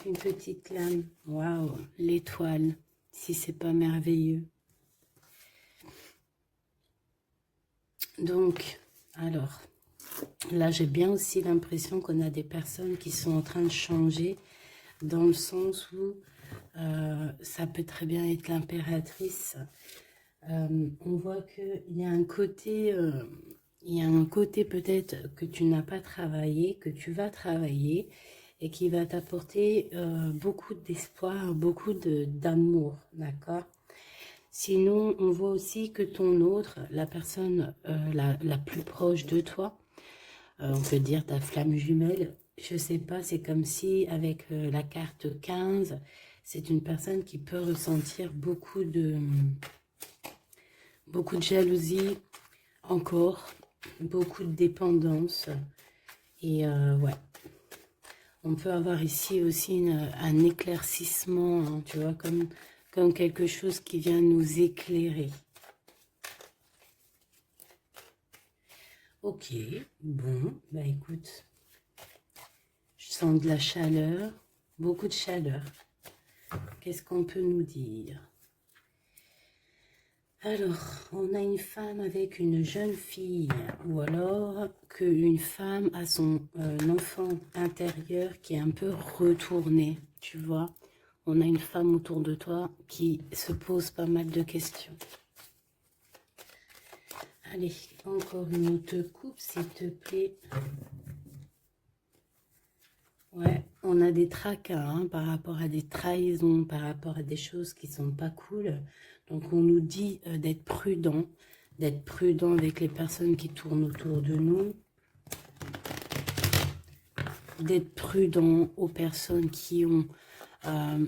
une petite lame. Waouh, l'étoile, si c'est pas merveilleux. Donc, alors, là j'ai bien aussi l'impression qu'on a des personnes qui sont en train de changer dans le sens où ça peut très bien être l'impératrice. On voit qu'il y a un côté, peut-être que tu n'as pas travaillé, que tu vas travailler et qui va t'apporter beaucoup d'espoir, beaucoup d'amour, d'accord? Sinon, on voit aussi que ton autre, la personne la plus proche de toi, on peut dire ta flamme jumelle, je sais pas, c'est comme si avec la carte 15, c'est une personne qui peut ressentir beaucoup de jalousie, encore, beaucoup de dépendance. Et ouais, on peut avoir ici aussi un éclaircissement, hein, tu vois, comme quelque chose qui vient nous éclairer. Ok, bon, bah écoute, je sens de la chaleur, beaucoup de chaleur. Qu'est-ce qu'on peut nous dire? Alors, on a une femme avec une jeune fille, ou alors qu'une femme a son enfant intérieur qui est un peu retourné, tu vois. On a une femme autour de toi qui se pose pas mal de questions. Allez, encore une autre coupe, s'il te plaît. Ouais, on a des tracas hein, par rapport à des trahisons, par rapport à des choses qui sont pas cool. Donc on nous dit d'être prudent avec les personnes qui tournent autour de nous, d'être prudent aux personnes qui ont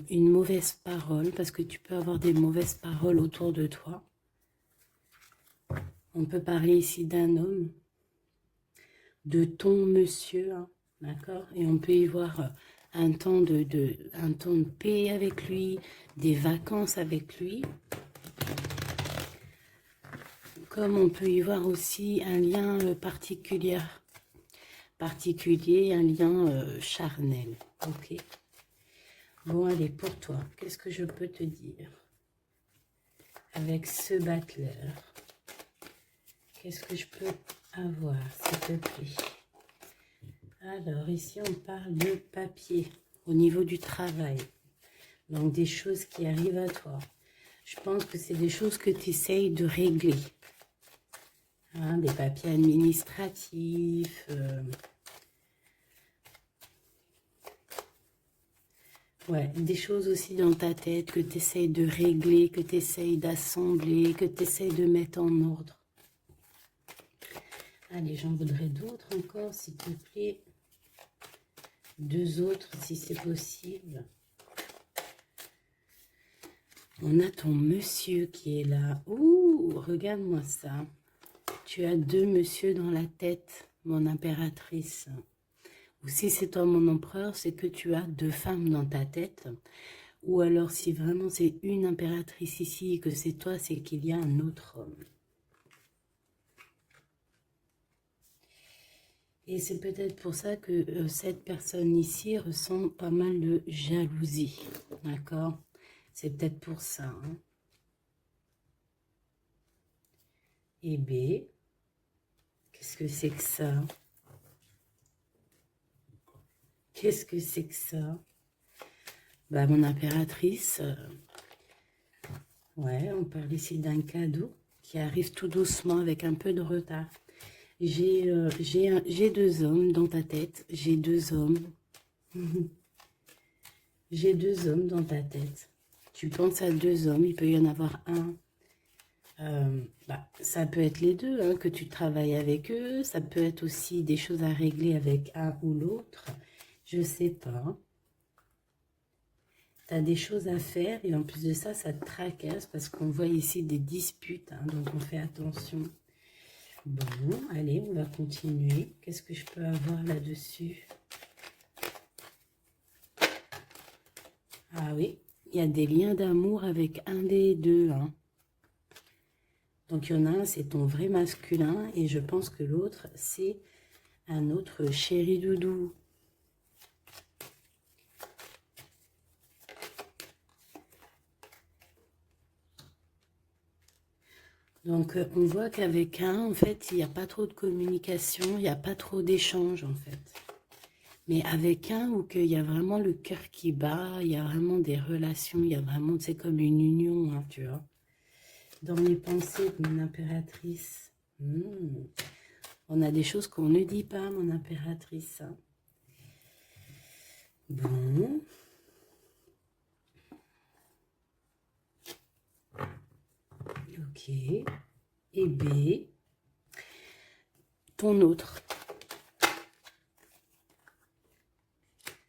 une mauvaise parole, parce que tu peux avoir des mauvaises paroles autour de toi. On peut parler ici d'un homme, de ton monsieur, hein, d'accord? Et on peut y voir un temps de paix avec lui, des vacances avec lui. Comme on peut y voir aussi un lien particulier, un lien charnel. Ok. Bon, allez, pour toi, qu'est-ce que je peux te dire? Avec ce battleur, qu'est-ce que je peux avoir, s'il te plaît? Alors, ici, on parle de papier au niveau du travail. Donc, des choses qui arrivent à toi. Je pense que c'est des choses que tu essayes de régler. Hein, des papiers administratifs. Ouais, des choses aussi dans ta tête que tu essayes de régler, que tu essayes d'assembler, que tu essayes de mettre en ordre. Allez, j'en voudrais d'autres encore, s'il te plaît. 2 autres, si c'est possible. On a ton monsieur qui est là. Ouh, regarde-moi ça. Tu as 2 monsieur dans la tête, mon impératrice. Ou si c'est toi mon empereur, c'est que tu as 2 femmes dans ta tête. Ou alors, si vraiment c'est une impératrice ici et que c'est toi, c'est qu'il y a un autre homme. Et c'est peut-être pour ça que cette personne ici ressent pas mal de jalousie. D'accord? C'est peut-être pour ça. Hein. Et B, qu'est-ce que c'est que ça? Qu'est-ce que c'est que ça? Bah, mon impératrice, ouais, on parle ici d'un cadeau qui arrive tout doucement avec un peu de retard. J'ai 2 hommes dans ta tête. J'ai 2 hommes. J'ai 2 hommes dans ta tête. Tu penses à 2 hommes. Il peut y en avoir un. Ça peut être les deux, hein, que tu travailles avec eux. Ça peut être aussi des choses à régler avec un ou l'autre. Je sais pas. Tu as des choses à faire et en plus de ça, ça te tracasse parce qu'on voit ici des disputes. Hein, donc on fait attention. Bon, allez, on va continuer. Qu'est-ce que je peux avoir là-dessus? Ah oui, il y a des liens d'amour avec un des 2. Hein. Donc, il y en a un, c'est ton vrai masculin. Et je pense que l'autre, c'est un autre chéri doudou. Donc, on voit qu'avec un, en fait, il n'y a pas trop de communication, il n'y a pas trop d'échange, en fait. Mais avec un, où qu'il y a vraiment le cœur qui bat, il y a vraiment des relations, il y a vraiment, c'est comme une union, hein, tu vois. Dans les pensées de mon impératrice, on a des choses qu'on ne dit pas, mon impératrice. Hein. Bon. Ok. Et B, ton autre.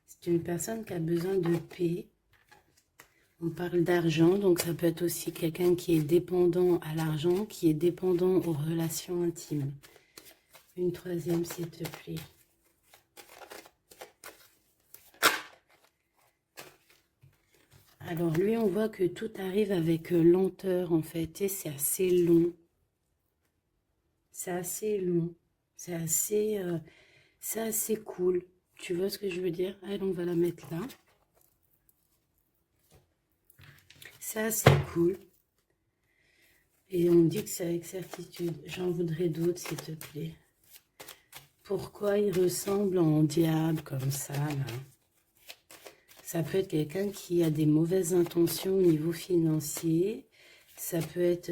C'est une personne qui a besoin de paix. On parle d'argent, donc ça peut être aussi quelqu'un qui est dépendant à l'argent, qui est dépendant aux relations intimes. Une troisième, s'il te plaît. Alors lui, on voit que tout arrive avec lenteur, en fait, et c'est assez long. C'est assez long. C'est assez cool. Tu vois ce que je veux dire? Allez, on va la mettre là. C'est assez cool. Et on me dit que c'est avec certitude. J'en voudrais d'autres, s'il te plaît. Pourquoi il ressemble en diable comme ça, là? Ça peut être quelqu'un qui a des mauvaises intentions au niveau financier. Ça peut être...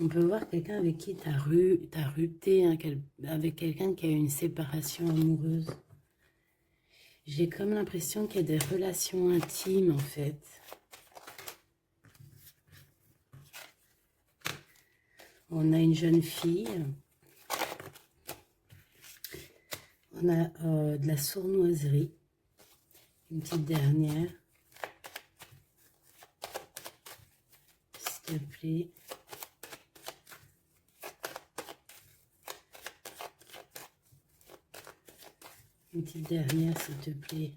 On peut voir quelqu'un avec qui tu as rupté, hein, avec quelqu'un qui a eu une séparation amoureuse. J'ai comme l'impression qu'il y a des relations intimes, en fait. On a une jeune fille. On a de la sournoiserie. Une petite dernière. S'il te plaît. Une petite dernière, s'il te plaît.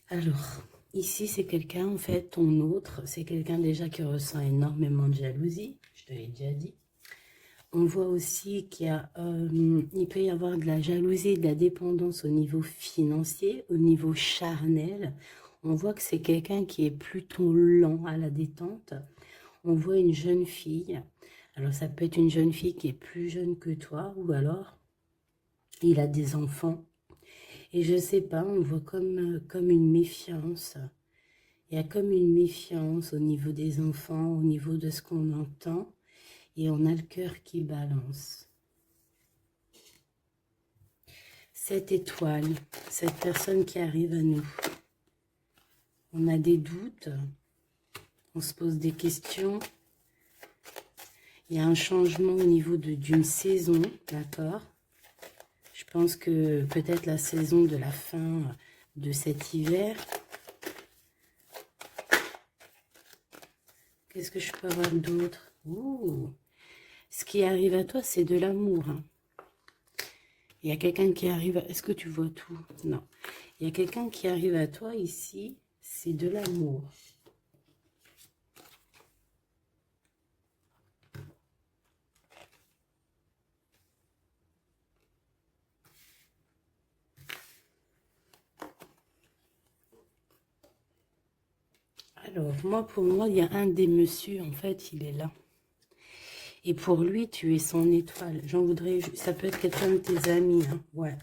Alors, ici, c'est quelqu'un, en fait, ton autre, c'est quelqu'un déjà qui ressent énormément de jalousie. Je te l'ai déjà dit. On voit aussi qu'il y a, il peut y avoir de la jalousie, de la dépendance au niveau financier, au niveau charnel. On voit que c'est quelqu'un qui est plutôt lent à la détente. On voit une jeune fille. Alors, ça peut être une jeune fille qui est plus jeune que toi, ou alors, il a des enfants. Et je sais pas, on voit comme une méfiance. Il y a comme une méfiance au niveau des enfants, au niveau de ce qu'on entend. Et on a le cœur qui balance. Cette étoile, cette personne qui arrive à nous. On a des doutes. On se pose des questions. Il y a un changement au niveau d'une saison, d'accord? Je pense que peut-être la saison de la fin de cet hiver. Qu'est-ce que je peux avoir d'autre? Ouh. Ce qui arrive à toi, c'est de l'amour. Hein. Il y a quelqu'un qui arrive... Est-ce que tu vois tout? Non. Il y a quelqu'un qui arrive à toi ici, c'est de l'amour. Alors, pour moi, il y a un des messieurs, en fait, il est là. Et pour lui, tu es son étoile. J'en voudrais... Ça peut être quelqu'un de tes amis, hein. Ouais.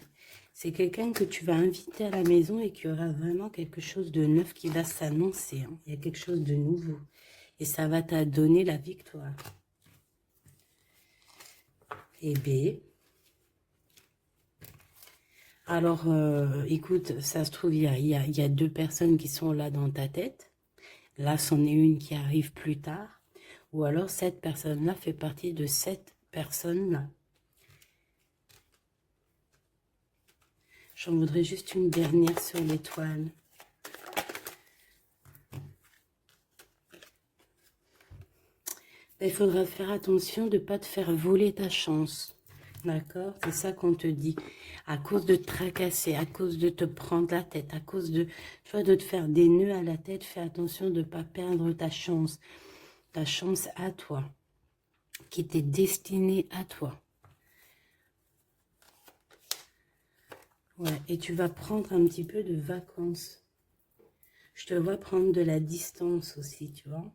C'est quelqu'un que tu vas inviter à la maison et qui aura vraiment quelque chose de neuf qui va s'annoncer. Hein. Il y a quelque chose de nouveau. Et ça va te donner la victoire. Et B. Alors, écoute, ça se trouve, il y a deux personnes qui sont là dans ta tête. Là, c'en est une qui arrive plus tard. Ou alors, cette personne-là fait partie de cette personne-là. J'en voudrais juste une dernière sur l'étoile. Il faudra faire attention de ne pas te faire voler ta chance. D'accord? C'est ça qu'on te dit. À cause de te tracasser, à cause de te prendre la tête, à cause de, tu vois, de te faire des nœuds à la tête, fais attention de ne pas perdre ta chance à toi, qui t'est destinée à toi. Ouais, et tu vas prendre un petit peu de vacances. Je te vois prendre de la distance aussi, tu vois.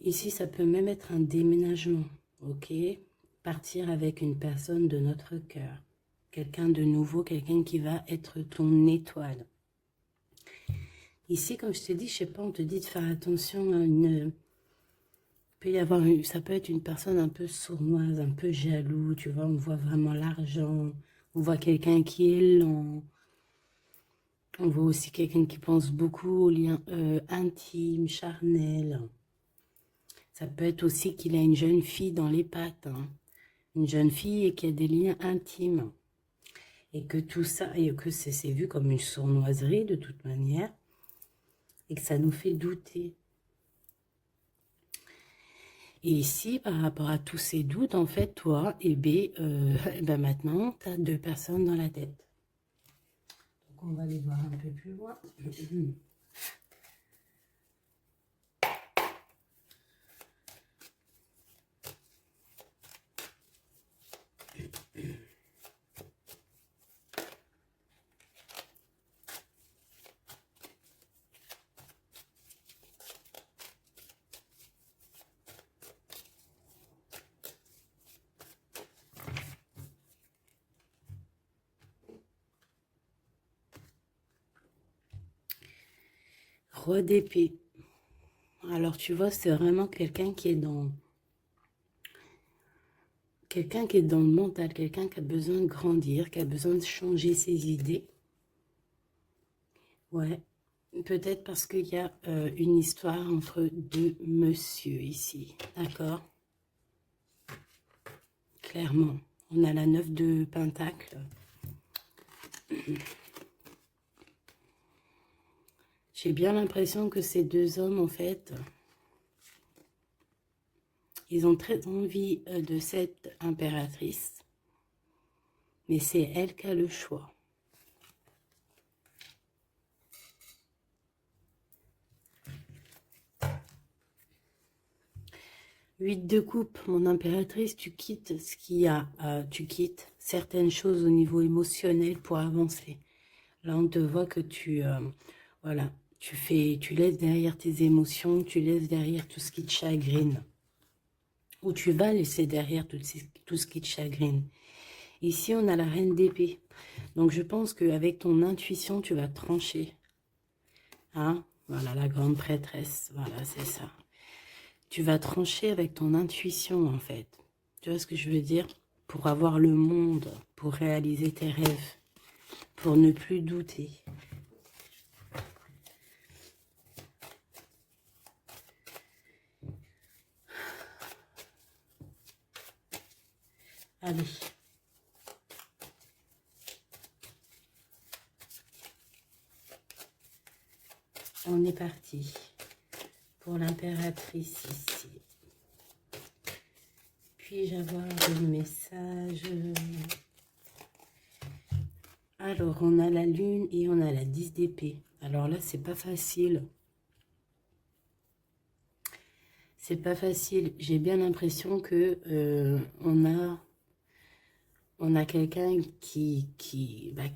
Ici, ça peut même être un déménagement, ok? Partir avec une personne de notre cœur. Quelqu'un de nouveau, quelqu'un qui va être ton étoile. Ici, comme je te dis, je sais pas, on te dit de faire attention à une... Peut y avoir ça peut être une personne un peu sournoise, un peu jaloux, tu vois, on voit vraiment l'argent, on voit quelqu'un qui est lent, on voit aussi quelqu'un qui pense beaucoup aux liens intimes, charnels. Ça peut être aussi qu'il a une jeune fille dans les pattes, hein. Une jeune fille et qui a des liens intimes. Et que tout ça, et que c'est vu comme une sournoiserie de toute manière, et que ça nous fait douter. Et ici, par rapport à tous ces doutes, en fait, toi, eh ben maintenant, tu as deux personnes dans la tête. Donc, on va aller voir un peu plus loin. Roi d'épée. Alors, tu vois, c'est vraiment quelqu'un qui est dans... Quelqu'un qui est dans le mental, quelqu'un qui a besoin de grandir, qui a besoin de changer ses idées. Ouais, peut-être parce qu'il y a une histoire entre deux messieurs ici, d'accord? Clairement, on a la 9 de Pentacle. J'ai bien l'impression que ces deux hommes, en fait, ils ont très envie de cette impératrice, mais c'est elle qui a le choix. 8 de coupe, mon impératrice, tu quittes ce qu'il y a, tu quittes certaines choses au niveau émotionnel pour avancer. Là, on te voit que voilà, tu laisses derrière tes émotions, tu laisses derrière tout ce qui te chagrine. Ou tu vas laisser derrière tout ce qui te chagrine. Ici, on a la reine d'épée. Donc, je pense qu'avec ton intuition, tu vas trancher. Hein? Voilà, la grande prêtresse. Voilà, c'est ça. Tu vas trancher avec ton intuition, en fait. Tu vois ce que je veux dire? Pour avoir le monde, pour réaliser tes rêves, pour ne plus douter. Allez. On est parti pour l'impératrice ici. Puis-je avoir le message? Alors, on a la lune et on a la 10 d'épée. Alors là, c'est pas facile. C'est pas facile. J'ai bien l'impression que on a quelqu'un qui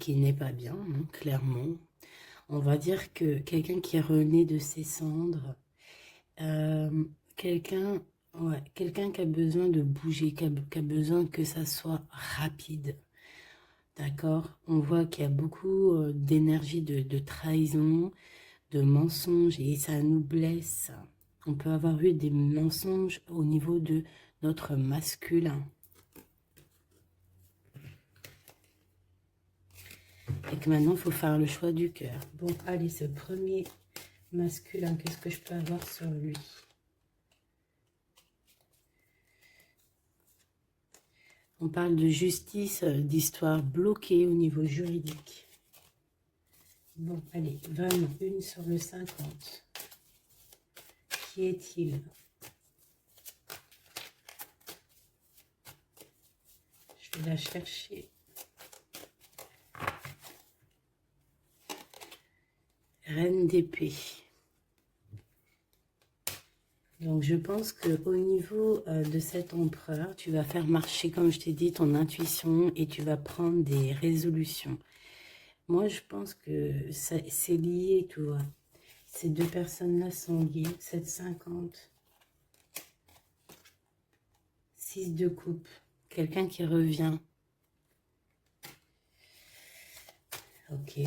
n'est pas bien, hein, clairement. On va dire que quelqu'un qui est rené de ses cendres. Euh, quelqu'un quelqu'un qui a besoin de bouger, qui a besoin que ça soit rapide. D'accord? On voit qu'il y a beaucoup d'énergie de trahison, de mensonges, et ça nous blesse. On peut avoir eu des mensonges au niveau de notre masculin. Et que maintenant, il faut faire le choix du cœur. Bon, allez, ce premier masculin, qu'est-ce que je peux avoir sur lui? On parle de justice, d'histoire bloquée au niveau juridique. Bon, allez, vraiment, une sur le 50. Qui est-il? Je vais la chercher. Reine d'épée. Donc, je pense qu'au niveau de cet empereur, tu vas faire marcher, comme je t'ai dit, ton intuition et tu vas prendre des résolutions. Moi, je pense que c'est lié, tu vois. Ces deux personnes-là sont liées. 7,50. 6 de coupe. Quelqu'un qui revient. Ok.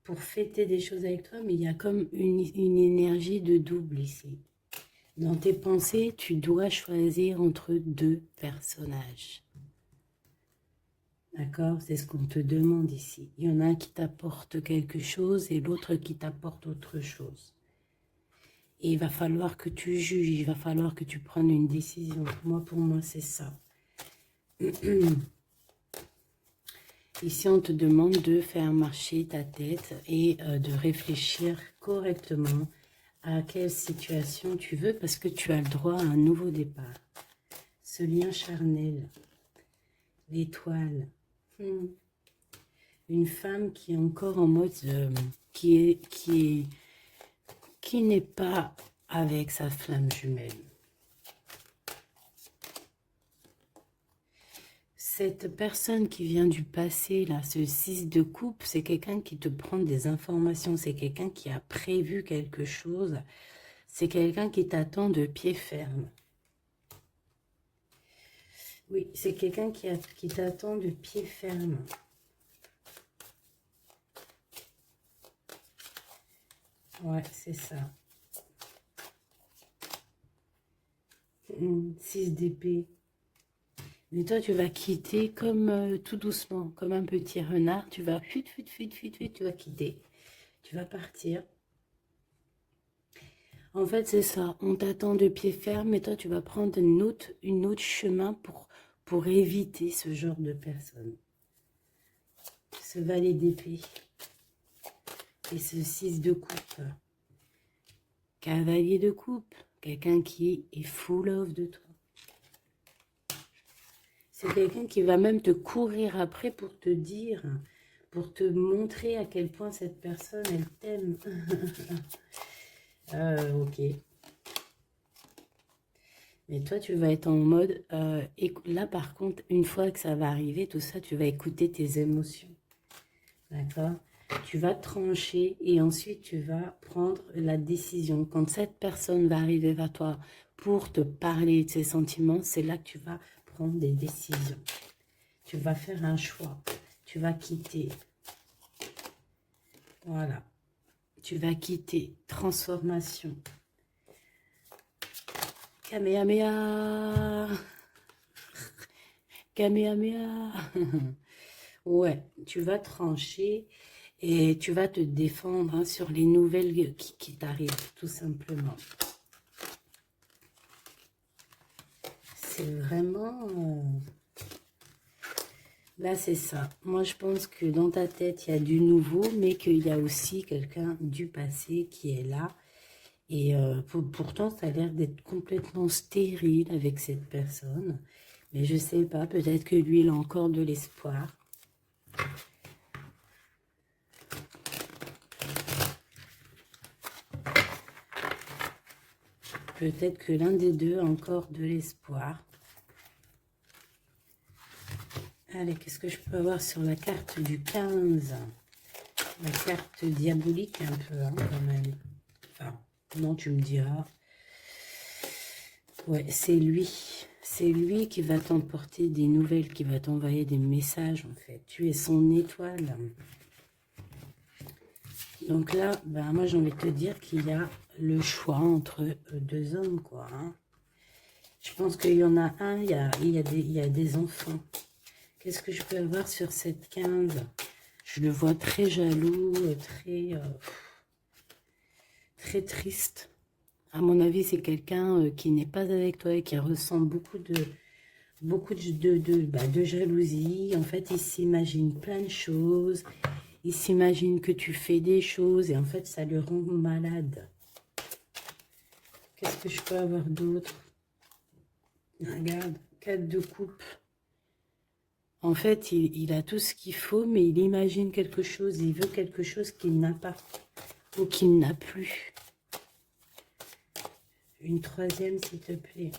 Pour fêter des choses avec toi, mais il y a comme une énergie de double ici. Dans tes pensées, tu dois choisir entre deux personnages. D'accord? C'est ce qu'on te demande ici. Il y en a un qui t'apporte quelque chose et l'autre qui t'apporte autre chose. Et il va falloir que tu juges, il va falloir que tu prennes une décision. Moi, pour moi, c'est ça. Ici, on te demande de faire marcher ta tête et de réfléchir correctement à quelle situation tu veux parce que tu as le droit à un nouveau départ. Ce lien charnel, l'étoile, une femme qui est encore en mode, qui n'est pas avec sa flamme jumelle. Cette personne qui vient du passé, là, ce 6 de coupe, c'est quelqu'un qui te prend des informations, c'est quelqu'un qui a prévu quelque chose, c'est quelqu'un qui t'attend de pied ferme. Oui, c'est quelqu'un qui t'attend de pied ferme. Ouais, c'est ça. 6 d'épée. Mais toi, tu vas quitter comme tout doucement, comme un petit renard. Tu vas fuit, tu vas quitter. Tu vas partir. En fait, c'est ça. On t'attend de pied ferme, mais toi, tu vas prendre une autre chemin pour éviter ce genre de personne. Ce valet d'épée. Et ce 6 de coupe. Cavalier de coupe. Quelqu'un qui est full of de toi. C'est quelqu'un qui va même te courir après pour te dire, pour te montrer à quel point cette personne, elle t'aime. Ok. Mais toi, tu vas être en mode... là, par contre, une fois que ça va arriver, tout ça, tu vas écouter tes émotions. D'accord? Tu vas trancher et ensuite, tu vas prendre la décision. Quand cette personne va arriver vers toi pour te parler de ses sentiments, c'est là que tu vas prendre des décisions. Tu vas faire un choix. Tu vas quitter. Voilà. Tu vas quitter. Transformation. Kamehameha. Kamehameha. Ouais, tu vas trancher et tu vas te défendre sur les nouvelles qui t'arrivent, tout simplement. C'est vraiment... Là, c'est ça. Moi, je pense que dans ta tête, il y a du nouveau, mais qu'il y a aussi quelqu'un du passé qui est là. Et pourtant, ça a l'air d'être complètement stérile avec cette personne. Mais je sais pas, peut-être que lui, il a encore de l'espoir. Peut-être que l'un des deux a encore de l'espoir. Allez, qu'est-ce que je peux avoir sur la carte du 15? La carte diabolique un peu, hein, quand même. Enfin, non, tu me diras. Ouais, c'est lui. C'est lui qui va t'emporter des nouvelles, qui va t'envoyer des messages, en fait. Tu es son étoile. Donc là, ben, moi, j'ai envie de te dire qu'il y a le choix entre deux hommes, quoi. Hein. Je pense qu'il y en a un, il y a des enfants. Qu'est-ce que je peux avoir sur cette 15? Je le vois très jaloux, très triste. À mon avis, c'est quelqu'un qui n'est pas avec toi et qui ressent beaucoup de jalousie. En fait, il s'imagine plein de choses. Il s'imagine que tu fais des choses et en fait, ça le rend malade. Qu'est-ce que je peux avoir d'autre? Regarde, 4 de coupe. En fait, il a tout ce qu'il faut, mais il imagine quelque chose. Il veut quelque chose qu'il n'a pas. ou qu'il n'a plus. Une troisième, s'il te plaît.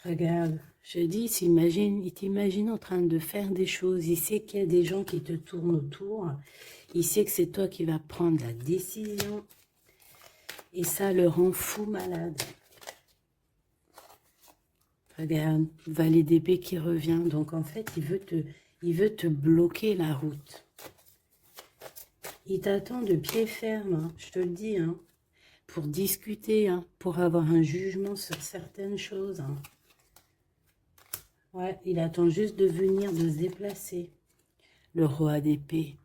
Regarde, je dis, il t'imagine en train de faire des choses. Il sait qu'il y a des gens qui te tournent autour. Il sait que c'est toi qui vas prendre la décision. Et ça le rend fou malade. Regarde, valet d'épée qui revient. Donc en fait, il veut te bloquer la route. Il t'attend de pied ferme, hein, je te le dis, hein, pour discuter, hein, pour avoir un jugement sur certaines choses. Hein. Ouais, il attend juste de venir, de se déplacer. Le roi d'épée.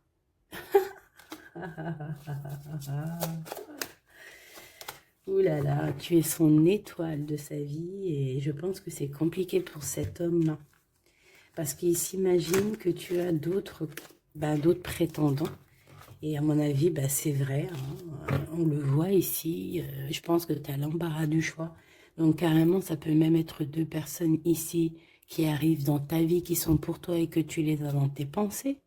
Ouh là là, tu es son étoile de sa vie et je pense que c'est compliqué pour cet homme-là. Parce qu'il s'imagine que tu as d'autres prétendants. Et à mon avis, c'est vrai, hein, on le voit ici. Je pense que tu as l'embarras du choix. Donc carrément, ça peut même être deux personnes ici qui arrivent dans ta vie, qui sont pour toi et que tu les as dans tes pensées.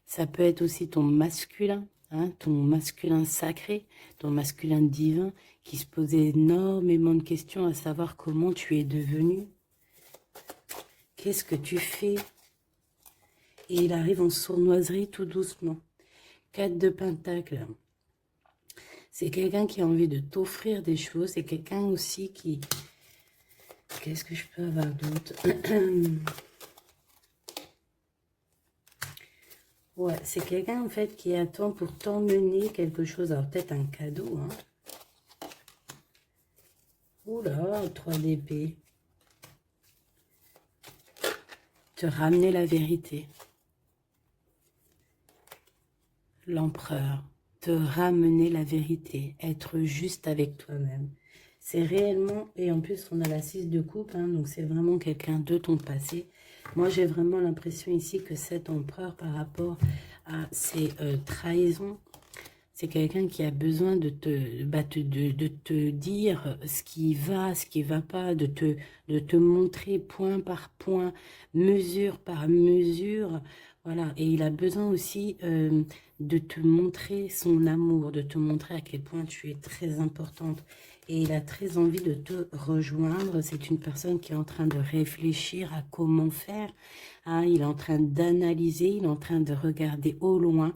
Ça peut être aussi ton masculin. Hein, ton masculin sacré, ton masculin divin, qui se posait énormément de questions à savoir comment tu es devenu. Qu'est-ce que tu fais? Et il arrive en sournoiserie tout doucement. 4 de Pentacles. C'est quelqu'un qui a envie de t'offrir des choses. C'est quelqu'un aussi qui... Qu'est-ce que je peux avoir d'autre? Ouais, c'est quelqu'un en fait qui attend pour t'emmener quelque chose. Alors peut-être un cadeau. Hein. Oula, 3 d'épée. Te ramener la vérité. L'empereur. Te ramener la vérité. Être juste avec toi-même. C'est réellement, et en plus on a la 6 de coupe, hein, donc c'est vraiment quelqu'un de ton passé. Moi j'ai vraiment l'impression ici que cet empereur par rapport à ses trahisons, c'est quelqu'un qui a besoin de te dire ce qui va pas, de te montrer point par point, mesure par mesure. Voilà, et il a besoin aussi de te montrer son amour, de te montrer à quel point tu es très importante. Et il a très envie de te rejoindre. C'est une personne qui est en train de réfléchir à comment faire. Hein, il est en train d'analyser, il est en train de regarder au loin.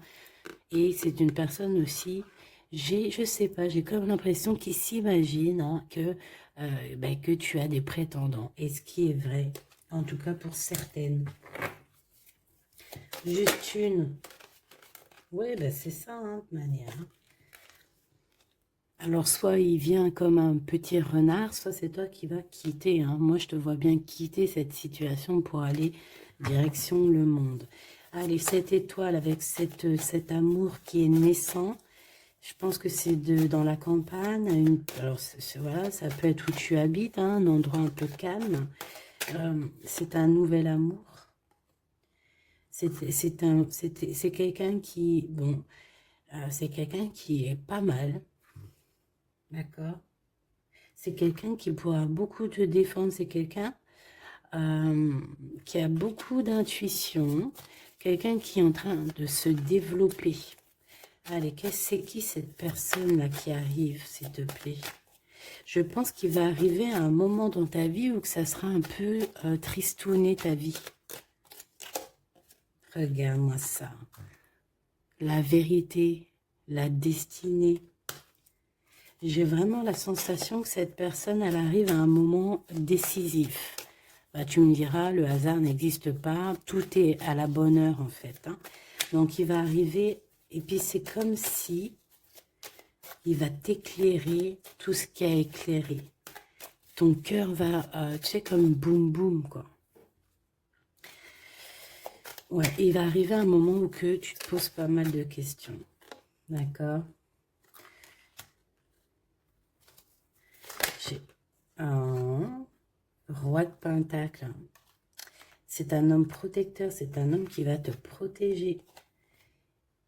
Et c'est une personne aussi, je sais pas, j'ai comme l'impression qu'il s'imagine hein, que tu as des prétendants. Et ce qui est vrai, en tout cas pour certaines. Juste une. Oui, c'est ça, hein, de manière. Alors, soit il vient comme un petit renard, soit c'est toi qui vas quitter. Hein. Moi, je te vois bien quitter cette situation pour aller direction le monde. Allez, cette étoile avec cet amour qui est naissant. Je pense que c'est dans la campagne. Alors, voilà, ça peut être où tu habites, hein, un endroit un peu calme. C'est un nouvel amour. C'est quelqu'un qui, bon, c'est quelqu'un qui est pas mal. D'accord? C'est quelqu'un qui pourra beaucoup te défendre. C'est quelqu'un qui a beaucoup d'intuition. Quelqu'un qui est en train de se développer. Allez, c'est qui cette personne-là qui arrive, s'il te plaît? Je pense qu'il va arriver à un moment dans ta vie où que ça sera un peu tristouné ta vie. Regarde-moi ça. La vérité, la destinée. J'ai vraiment la sensation que cette personne, elle arrive à un moment décisif. Bah, tu me diras, le hasard n'existe pas, tout est à la bonne heure en fait. Hein. Donc il va arriver, et puis c'est comme si il va t'éclairer tout ce qui a éclairé. Ton cœur va, tu sais, comme boum boum quoi. Ouais, il va arriver un moment où que tu te poses pas mal de questions. D'accord? J'ai un roi de Pentacle. C'est un homme protecteur, c'est un homme qui va te protéger.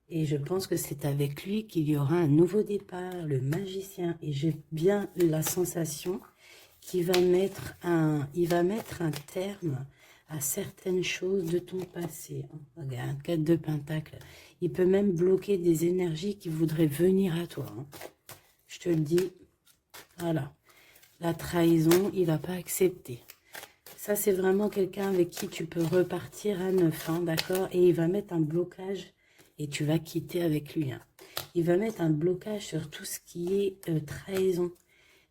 Et je pense que c'est avec lui qu'il y aura un nouveau départ, le magicien. Et j'ai bien la sensation qu'il va mettre un terme à certaines choses de ton passé. Regarde, 4 de Pentacle. Il peut même bloquer des énergies qui voudraient venir à toi. Hein. Je te le dis, voilà. La trahison, il va pas accepter. Ça, c'est vraiment quelqu'un avec qui tu peux repartir à neuf, hein, d'accord? Et il va mettre un blocage et tu vas quitter avec lui. Hein. Il va mettre un blocage sur tout ce qui est trahison.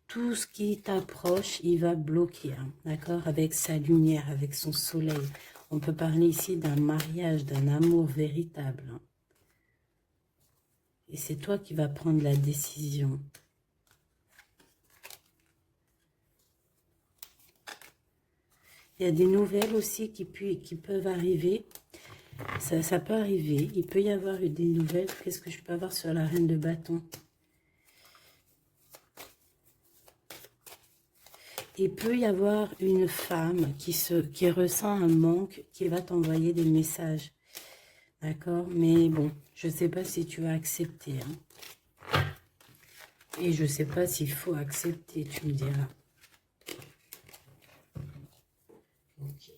Tout ce qui t'approche, il va bloquer, hein, d'accord? Avec sa lumière, avec son soleil. On peut parler ici d'un mariage, d'un amour véritable. Hein. Et c'est toi qui vas prendre la décision. Il y a des nouvelles aussi qui peuvent arriver. Ça peut arriver. Il peut y avoir des nouvelles. Qu'est-ce que je peux avoir sur la reine de bâton? Il peut y avoir une femme qui ressent un manque, qui va t'envoyer des messages. D'accord? Mais bon, je ne sais pas si tu vas accepter. Hein. Et je ne sais pas s'il faut accepter, tu me diras. Ok.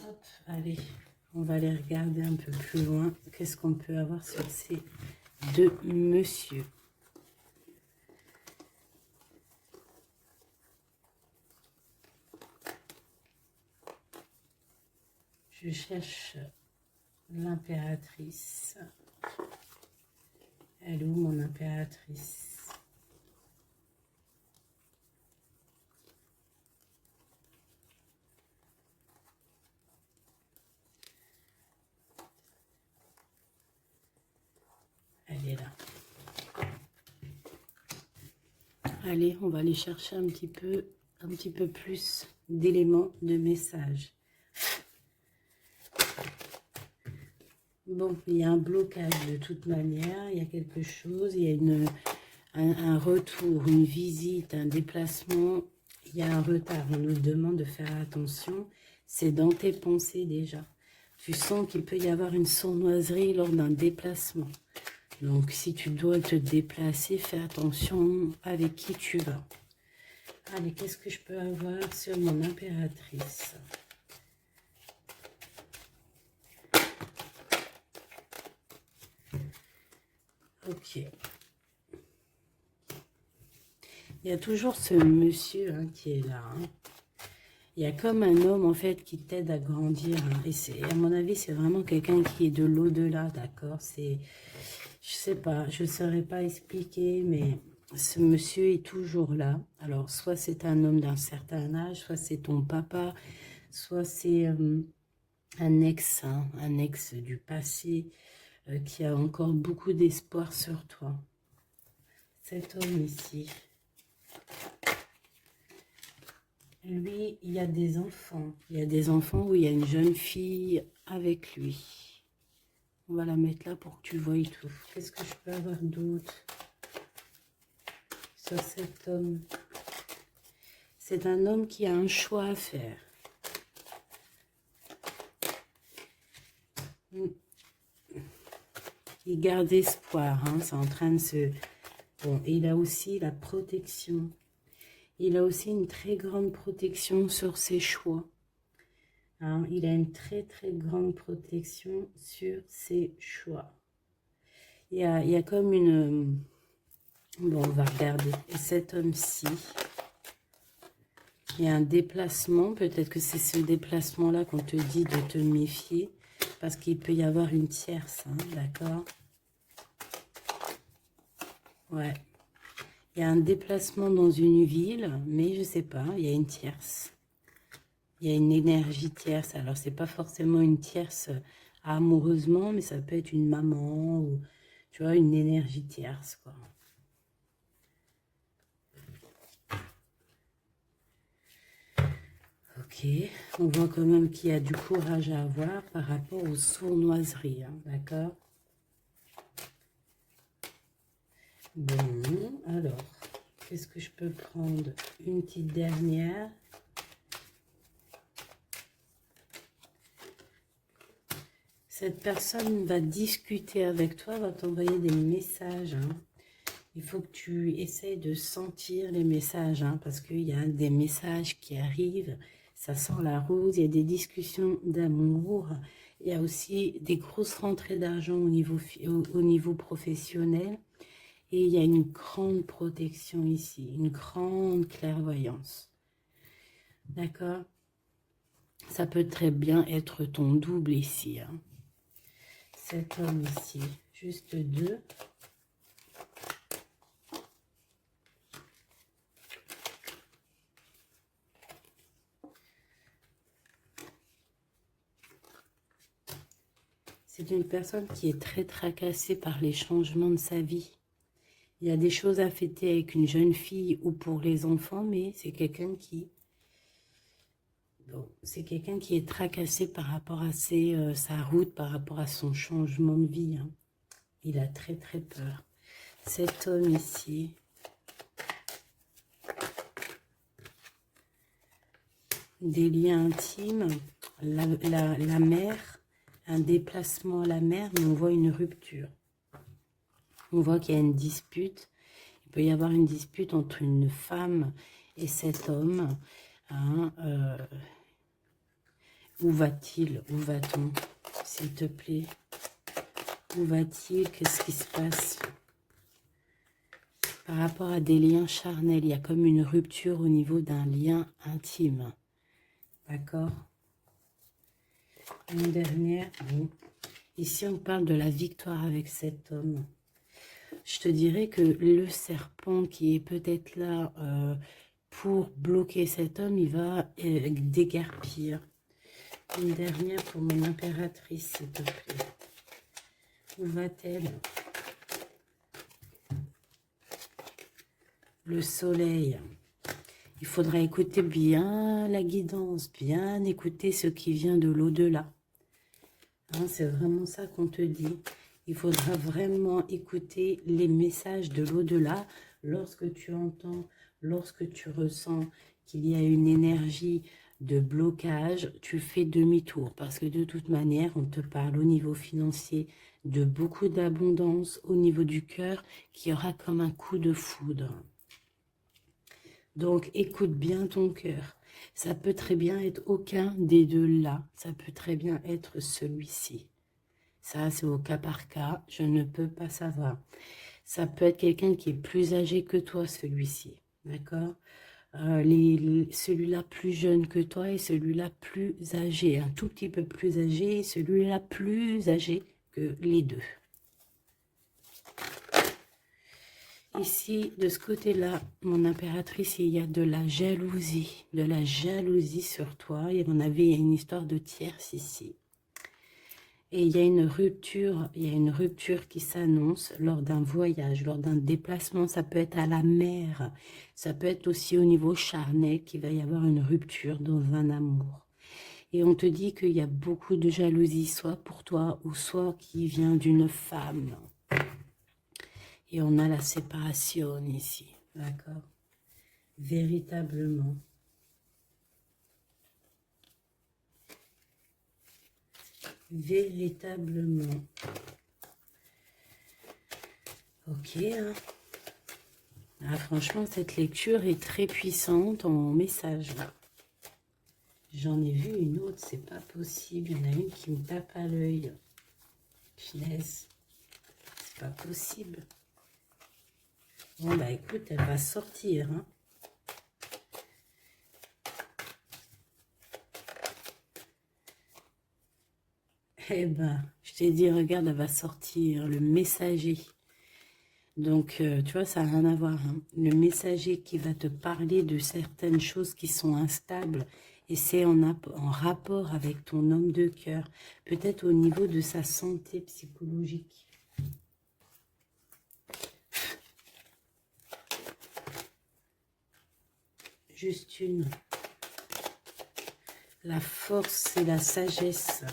Hop, allez, on va aller regarder un peu plus loin. Qu'est-ce qu'on peut avoir sur ces deux messieurs? Je cherche l'impératrice. Elle est où mon impératrice? Elle est là. Allez, on va aller chercher un petit peu plus d'éléments de message. Bon, il y a un blocage de toute manière, il y a quelque chose, il y a un retour, une visite, un déplacement, il y a un retard. On nous demande de faire attention, c'est dans tes pensées déjà. Tu sens qu'il peut y avoir une sournoiserie lors d'un déplacement. Donc, si tu dois te déplacer, fais attention avec qui tu vas. Allez, qu'est-ce que je peux avoir sur mon impératrice? Ok. Il y a toujours ce monsieur hein, qui est là. Hein. Il y a comme un homme en fait qui t'aide à grandir. Hein, et à mon avis, c'est vraiment quelqu'un qui est de l'au-delà, d'accord? C'est, je sais pas, je ne saurais pas expliquer, mais ce monsieur est toujours là. Alors, soit c'est un homme d'un certain âge, soit c'est ton papa, soit c'est un ex, hein, un ex du passé qui a encore beaucoup d'espoir sur toi. Cet homme ici. Lui, il y a des enfants. Il y a des enfants où il y a une jeune fille avec lui. On va la mettre là pour que tu voies tout. Qu'est-ce que je peux avoir d'autre sur cet homme? C'est un homme qui a un choix à faire. Il garde espoir. Hein, c'est en train de se... Bon, il a aussi la protection. Il a aussi une très grande protection sur ses choix. Hein, il a une très très grande protection sur ses choix. Il y a comme une... Bon, on va regarder. Et cet homme-ci, il y a un déplacement. Peut-être que c'est ce déplacement-là qu'on te dit de te méfier. Parce qu'il peut y avoir une tierce, hein, d'accord? Ouais. Il y a un déplacement dans une ville, mais je sais pas, il y a une tierce. Il y a une énergie tierce. Alors, c'est pas forcément une tierce amoureusement, mais ça peut être une maman ou, tu vois, une énergie tierce, quoi. Ok, on voit quand même qu'il y a du courage à avoir par rapport aux sournoiseries, hein, d'accord? Bon, alors, qu'est-ce que je peux prendre? Une petite dernière. Cette personne va discuter avec toi, va t'envoyer des messages. Hein. Il faut que tu essayes de sentir les messages, hein, parce qu'il y a des messages qui arrivent. Ça sent la rose, il y a des discussions d'amour. Il y a aussi des grosses rentrées d'argent au niveau professionnel. Et il y a une grande protection ici, une grande clairvoyance. D'accord? Ça peut très bien être ton double ici. Hein. Cet homme ici, juste deux. C'est une personne qui est très tracassée par les changements de sa vie. Il y a des choses à fêter avec une jeune fille ou pour les enfants, mais c'est quelqu'un qui... Bon, c'est quelqu'un qui est tracassé par rapport à sa route, par rapport à son changement de vie. Hein. Il a très très peur. Cet homme ici... Des liens intimes, la mer, un déplacement à la mer, mais on voit une rupture. On voit qu'il y a une dispute. Il peut y avoir une dispute entre une femme et cet homme. Hein, où va-t-il? Où va-t-on? S'il te plaît. Où va-t-il? Qu'est-ce qui se passe? Par rapport à des liens charnels, il y a comme une rupture au niveau d'un lien intime. D'accord? Une dernière. Bon. Ici, on parle de la victoire avec cet homme. Je te dirais que le serpent qui est peut-être là pour bloquer cet homme, il va déguerpir. Une dernière pour mon impératrice, s'il te plaît. Où va-t-elle? Le soleil. Il faudra écouter bien la guidance, bien écouter ce qui vient de l'au-delà. Hein, c'est vraiment ça qu'on te dit. Il faudra vraiment écouter les messages de l'au-delà lorsque tu entends, lorsque tu ressens qu'il y a une énergie de blocage, tu fais demi-tour parce que de toute manière, on te parle au niveau financier de beaucoup d'abondance, au niveau du cœur, qui aura comme un coup de foudre. Donc, écoute bien ton cœur. Ça peut très bien être aucun des deux là. Ça peut très bien être celui-ci. Ça, c'est au cas par cas. Je ne peux pas savoir. Ça peut être quelqu'un qui est plus âgé que toi, celui-ci. D'accord? Celui-là plus jeune que toi et celui-là plus âgé. Un tout petit peu plus âgé et celui-là plus âgé que les deux. Ici, de ce côté-là, mon impératrice, il y a de la jalousie sur toi. Et on avait une histoire de tierce ici. Et il y a une rupture qui s'annonce lors d'un voyage, lors d'un déplacement. Ça peut être à la mer, ça peut être aussi au niveau charnel qu'il va y avoir une rupture dans un amour. Et on te dit qu'il y a beaucoup de jalousie, soit pour toi ou soit qui vient d'une femme. Et on a la séparation ici, d'accord? Véritablement. Véritablement. Ok. Hein. Ah, franchement, cette lecture est très puissante en message. J'en ai vu une autre, c'est pas possible. Il y en a une qui me tape à l'œil. Finesse. C'est pas possible. Bon, bah écoute, elle va sortir. Hein. Eh ben, je t'ai dit, regarde, elle va sortir. Le messager. Donc, tu vois, ça n'a rien à voir. Hein. Le messager qui va te parler de certaines choses qui sont instables. Et c'est en rapport avec ton homme de cœur. Peut-être au niveau de sa santé psychologique. Juste une. La force et la sagesse.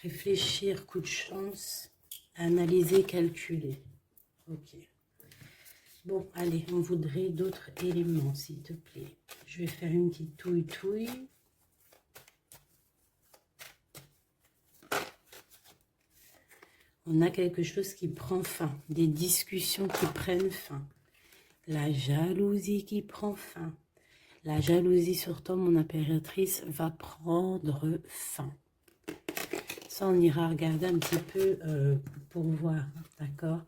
Réfléchir, coup de chance. Analyser, calculer. Ok. Bon, allez, on voudrait d'autres éléments, s'il te plaît. Je vais faire une petite touille-touille. On a quelque chose qui prend fin, des discussions qui prennent fin. La jalousie qui prend fin. La jalousie sur toi, mon impératrice, va prendre fin. Ça, on ira regarder un petit peu pour voir, d'accord?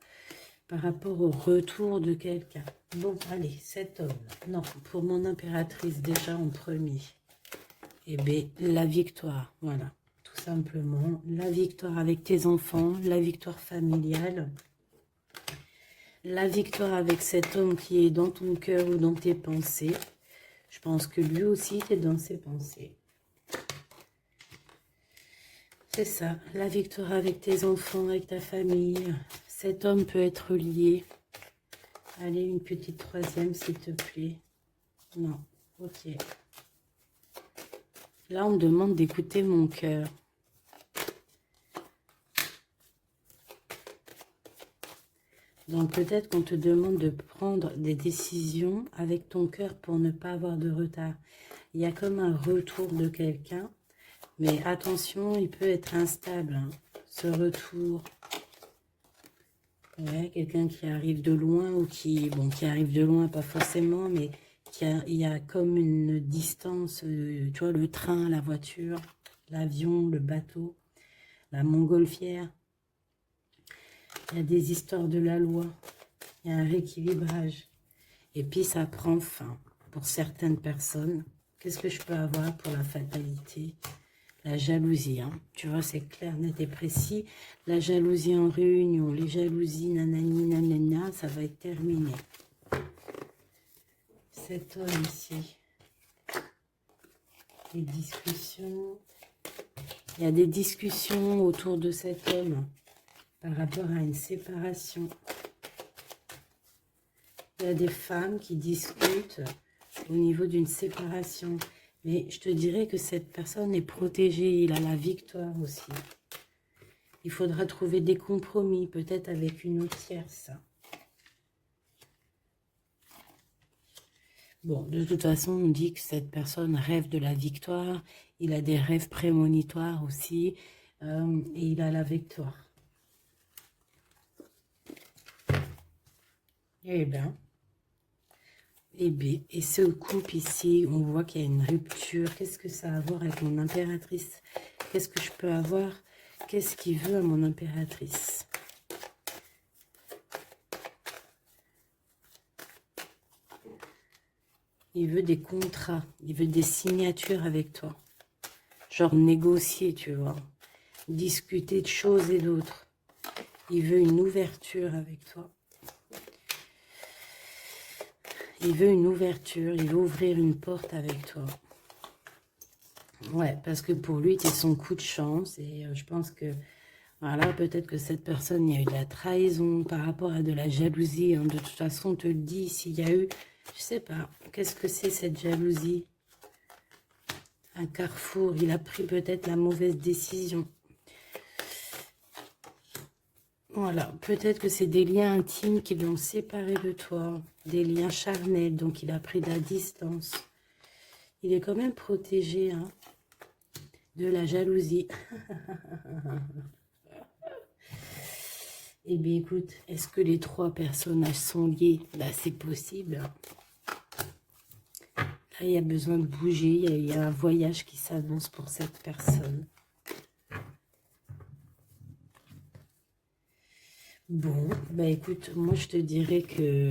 Par rapport au retour de quelqu'un. Bon, allez, cet homme. Non, pour mon impératrice, déjà en premier. Eh bien, la victoire, voilà. Tout simplement, la victoire avec tes enfants, la victoire familiale. La victoire avec cet homme qui est dans ton cœur ou dans tes pensées. Je pense que lui aussi est dans ses pensées. C'est ça, la victoire avec tes enfants, avec ta famille. Cet homme peut être lié. Allez, une petite troisième, s'il te plaît. Non, ok. Là, on me demande d'écouter mon cœur. Donc, peut-être qu'on te demande de prendre des décisions avec ton cœur pour ne pas avoir de retard. Il y a comme un retour de quelqu'un. Mais attention, il peut être instable, hein, ce retour. Ouais, quelqu'un qui arrive de loin ou qui arrive de loin, pas forcément, mais il y a comme une distance, tu vois, le train, la voiture, l'avion, le bateau, la montgolfière. Il y a des histoires de la loi, il y a un rééquilibrage. Et puis ça prend fin pour certaines personnes. Qu'est-ce que je peux avoir pour la fatalité ? La jalousie, hein. Tu vois, c'est clair, net et précis. La jalousie en réunion, les jalousies, nanani, nanana, ça va être terminé. Cet homme ici, les discussions. Il y a des discussions autour de cet homme par rapport à une séparation. Il y a des femmes qui discutent au niveau d'une séparation. Mais je te dirais que cette personne est protégée, il a la victoire aussi. Il faudra trouver des compromis, peut-être avec une autre tierce. Bon, de toute façon, on dit que cette personne rêve de la victoire. Il a des rêves prémonitoires aussi. Et il a la victoire. Eh bien. Et ce couple ici, on voit qu'il y a une rupture. Qu'est-ce que ça a à voir avec mon impératrice? Qu'est-ce que je peux avoir? Qu'est-ce qu'il veut à mon impératrice? Il veut des contrats, il veut des signatures avec toi. Genre négocier, tu vois. Discuter de choses et d'autres. Il veut une ouverture avec toi. Il veut une ouverture, il veut ouvrir une porte avec toi. Ouais, parce que pour lui, tu es son coup de chance. Et je pense que, voilà, peut-être que cette personne, il y a eu de la trahison par rapport à de la jalousie. Hein. De toute façon, on te le dit, s'il y a eu, je sais pas, qu'est-ce que c'est cette jalousie? Un carrefour, il a pris peut-être la mauvaise décision. Voilà, peut-être que c'est des liens intimes qui l'ont séparé de toi, des liens charnels, donc il a pris de la distance. Il est quand même protégé hein, de la jalousie. Eh bien, écoute, est-ce que les trois personnages sont liés? Là, c'est possible. Là, il y a besoin de bouger, il y a un voyage qui s'annonce pour cette personne. Bon, bah écoute, moi je te dirais que...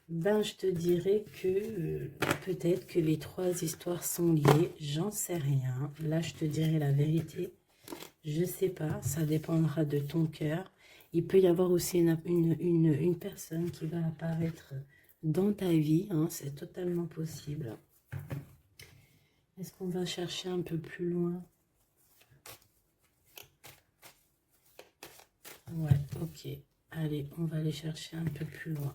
je te dirais que peut-être que les trois histoires sont liées, j'en sais rien. Là, je te dirais la vérité. Je sais pas, ça dépendra de ton cœur. Il peut y avoir aussi une personne qui va apparaître dans ta vie, hein, c'est totalement possible. Est-ce qu'on va chercher un peu plus loin? Ouais, ok. Allez, on va aller chercher un peu plus loin.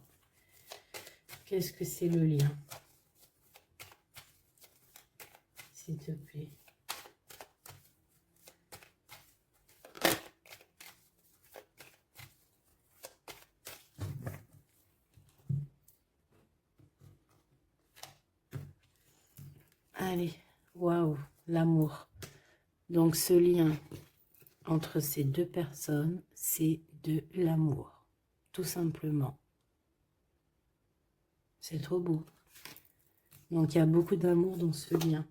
Qu'est-ce que c'est le lien? S'il te plaît. Allez, waouh, l'amour. Donc ce lien, entre ces deux personnes, c'est de l'amour, tout simplement. C'est trop beau. Donc, il y a beaucoup d'amour dans ce lien.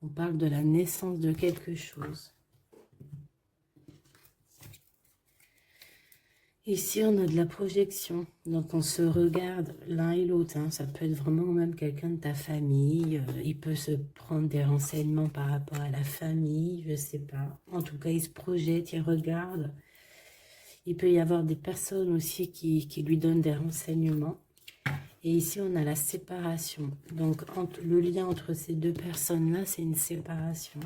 On parle de la naissance de quelque chose. Ici, on a de la projection. Donc, on se regarde l'un et l'autre. Hein. Ça peut être vraiment même quelqu'un de ta famille. Il peut se prendre des renseignements par rapport à la famille. Je ne sais pas. En tout cas, il se projette, il regarde. Il peut y avoir des personnes aussi qui lui donnent des renseignements. Et ici, on a la séparation. Donc, le lien entre ces deux personnes-là, c'est une séparation.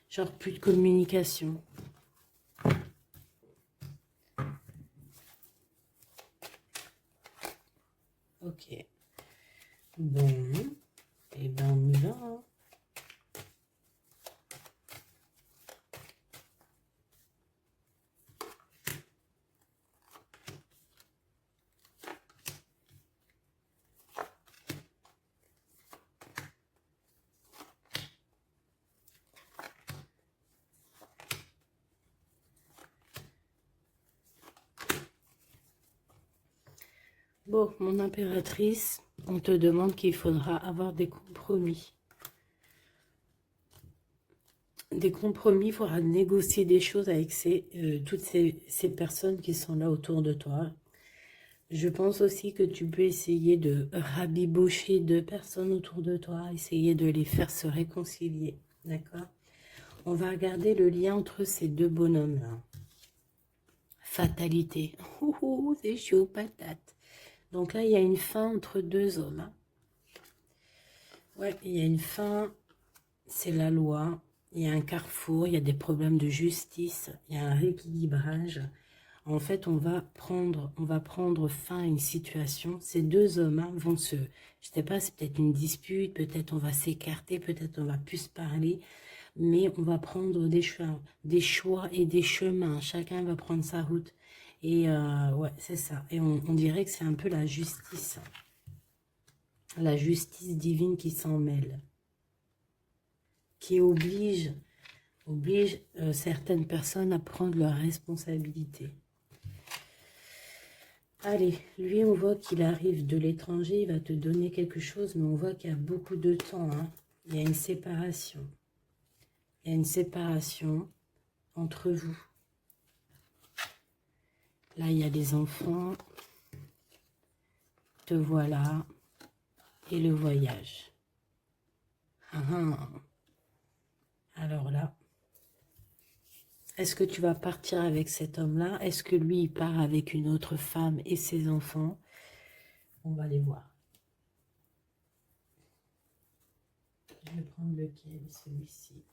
Genre, plus de communication. Ok. Bon. Et ben, on y va. Hein. Bon, mon impératrice, on te demande qu'il faudra avoir des compromis. Des compromis, il faudra négocier des choses avec toutes ces personnes qui sont là autour de toi. Je pense aussi que tu peux essayer de rabibocher deux personnes autour de toi, essayer de les faire se réconcilier, d'accord? On va regarder le lien entre ces deux bonhommes-là. Fatalité. Oh, c'est chaud, patate. Donc là, il y a une fin entre deux hommes. Hein. Ouais, il y a une fin, c'est la loi. Il y a un carrefour, il y a des problèmes de justice, il y a un rééquilibrage. En fait, on va prendre fin à une situation. Ces deux hommes hein, vont se... Je sais pas, c'est peut-être une dispute, peut-être on va s'écarter, peut-être on va plus se parler. Mais on va prendre des choix et des chemins. Chacun va prendre sa route. Et ouais, c'est ça. Et on dirait que c'est un peu la justice. La justice divine qui s'en mêle. Qui oblige certaines personnes à prendre leurs responsabilités. Allez, lui, on voit qu'il arrive de l'étranger, il va te donner quelque chose, mais on voit qu'il y a beaucoup de temps. Hein. Il y a une séparation. Il y a une séparation entre vous. Là, il y a des enfants. Te voilà. Et le voyage. Ah, ah. Alors là, est-ce que tu vas partir avec cet homme-là? Est-ce que lui, il part avec une autre femme et ses enfants? On va les voir. Je vais prendre lequel, celui-ci.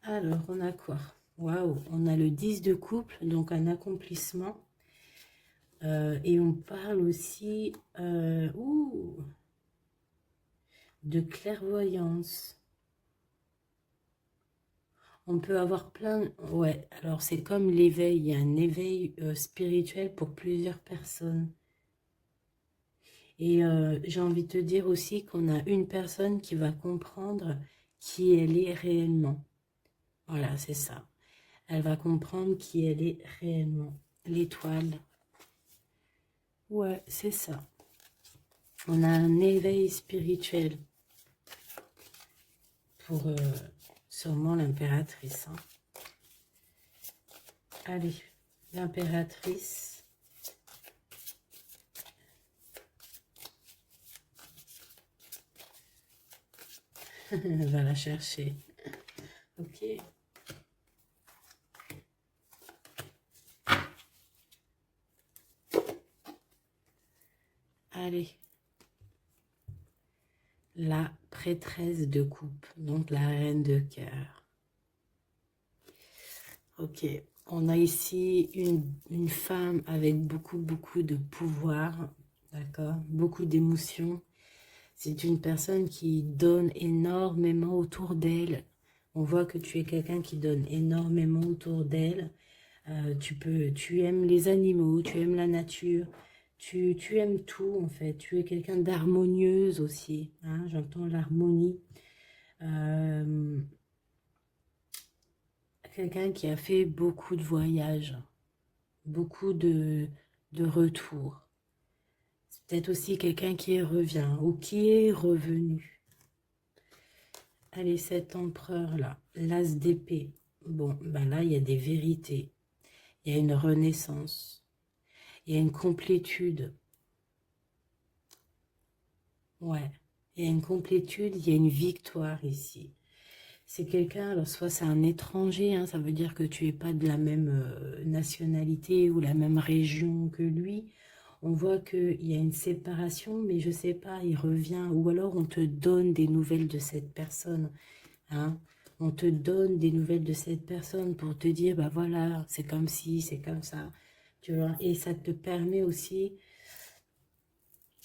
Alors, on a quoi? Waouh, on a le 10 de couple, donc un accomplissement. Et on parle aussi de clairvoyance. On peut avoir plein... Ouais, alors c'est comme l'éveil. Il y a un éveil spirituel pour plusieurs personnes. Et j'ai envie de te dire aussi qu'on a une personne qui va comprendre qui elle est réellement. Voilà, c'est ça. Elle va comprendre qui elle est réellement. L'étoile. Ouais, c'est ça. On a un éveil spirituel pour sûrement l'impératrice. Hein. Allez, l'impératrice. Elle va la chercher. Ok. Allez. La prêtresse de coupe, donc la reine de cœur. Ok. On a ici une femme avec beaucoup de pouvoir. D'accord? Beaucoup d'émotions. C'est une personne qui donne énormément autour d'elle. On voit que tu es quelqu'un qui donne énormément autour d'elle. Tu aimes les animaux, tu aimes la nature, tu aimes tout en fait. Tu es quelqu'un d'harmonieuse aussi, hein, j'entends l'harmonie. Quelqu'un qui a fait beaucoup de voyages, beaucoup de retours. C'est peut-être aussi quelqu'un qui revient ou qui est revenu. Allez, cet empereur-là, l'as d'épée. Bon, ben là, il y a des vérités. Il y a une renaissance. Il y a une complétude. Ouais, il y a une complétude, il y a une victoire ici. C'est quelqu'un, alors soit c'est un étranger, hein, ça veut dire que tu n'es pas de la même nationalité ou la même région que lui. On voit qu'il y a une séparation, mais je ne sais pas, il revient. Ou alors on te donne des nouvelles de cette personne. Hein. On te donne des nouvelles de cette personne pour te dire, bah voilà, c'est comme ci, c'est comme ça. Tu vois, et ça te permet aussi,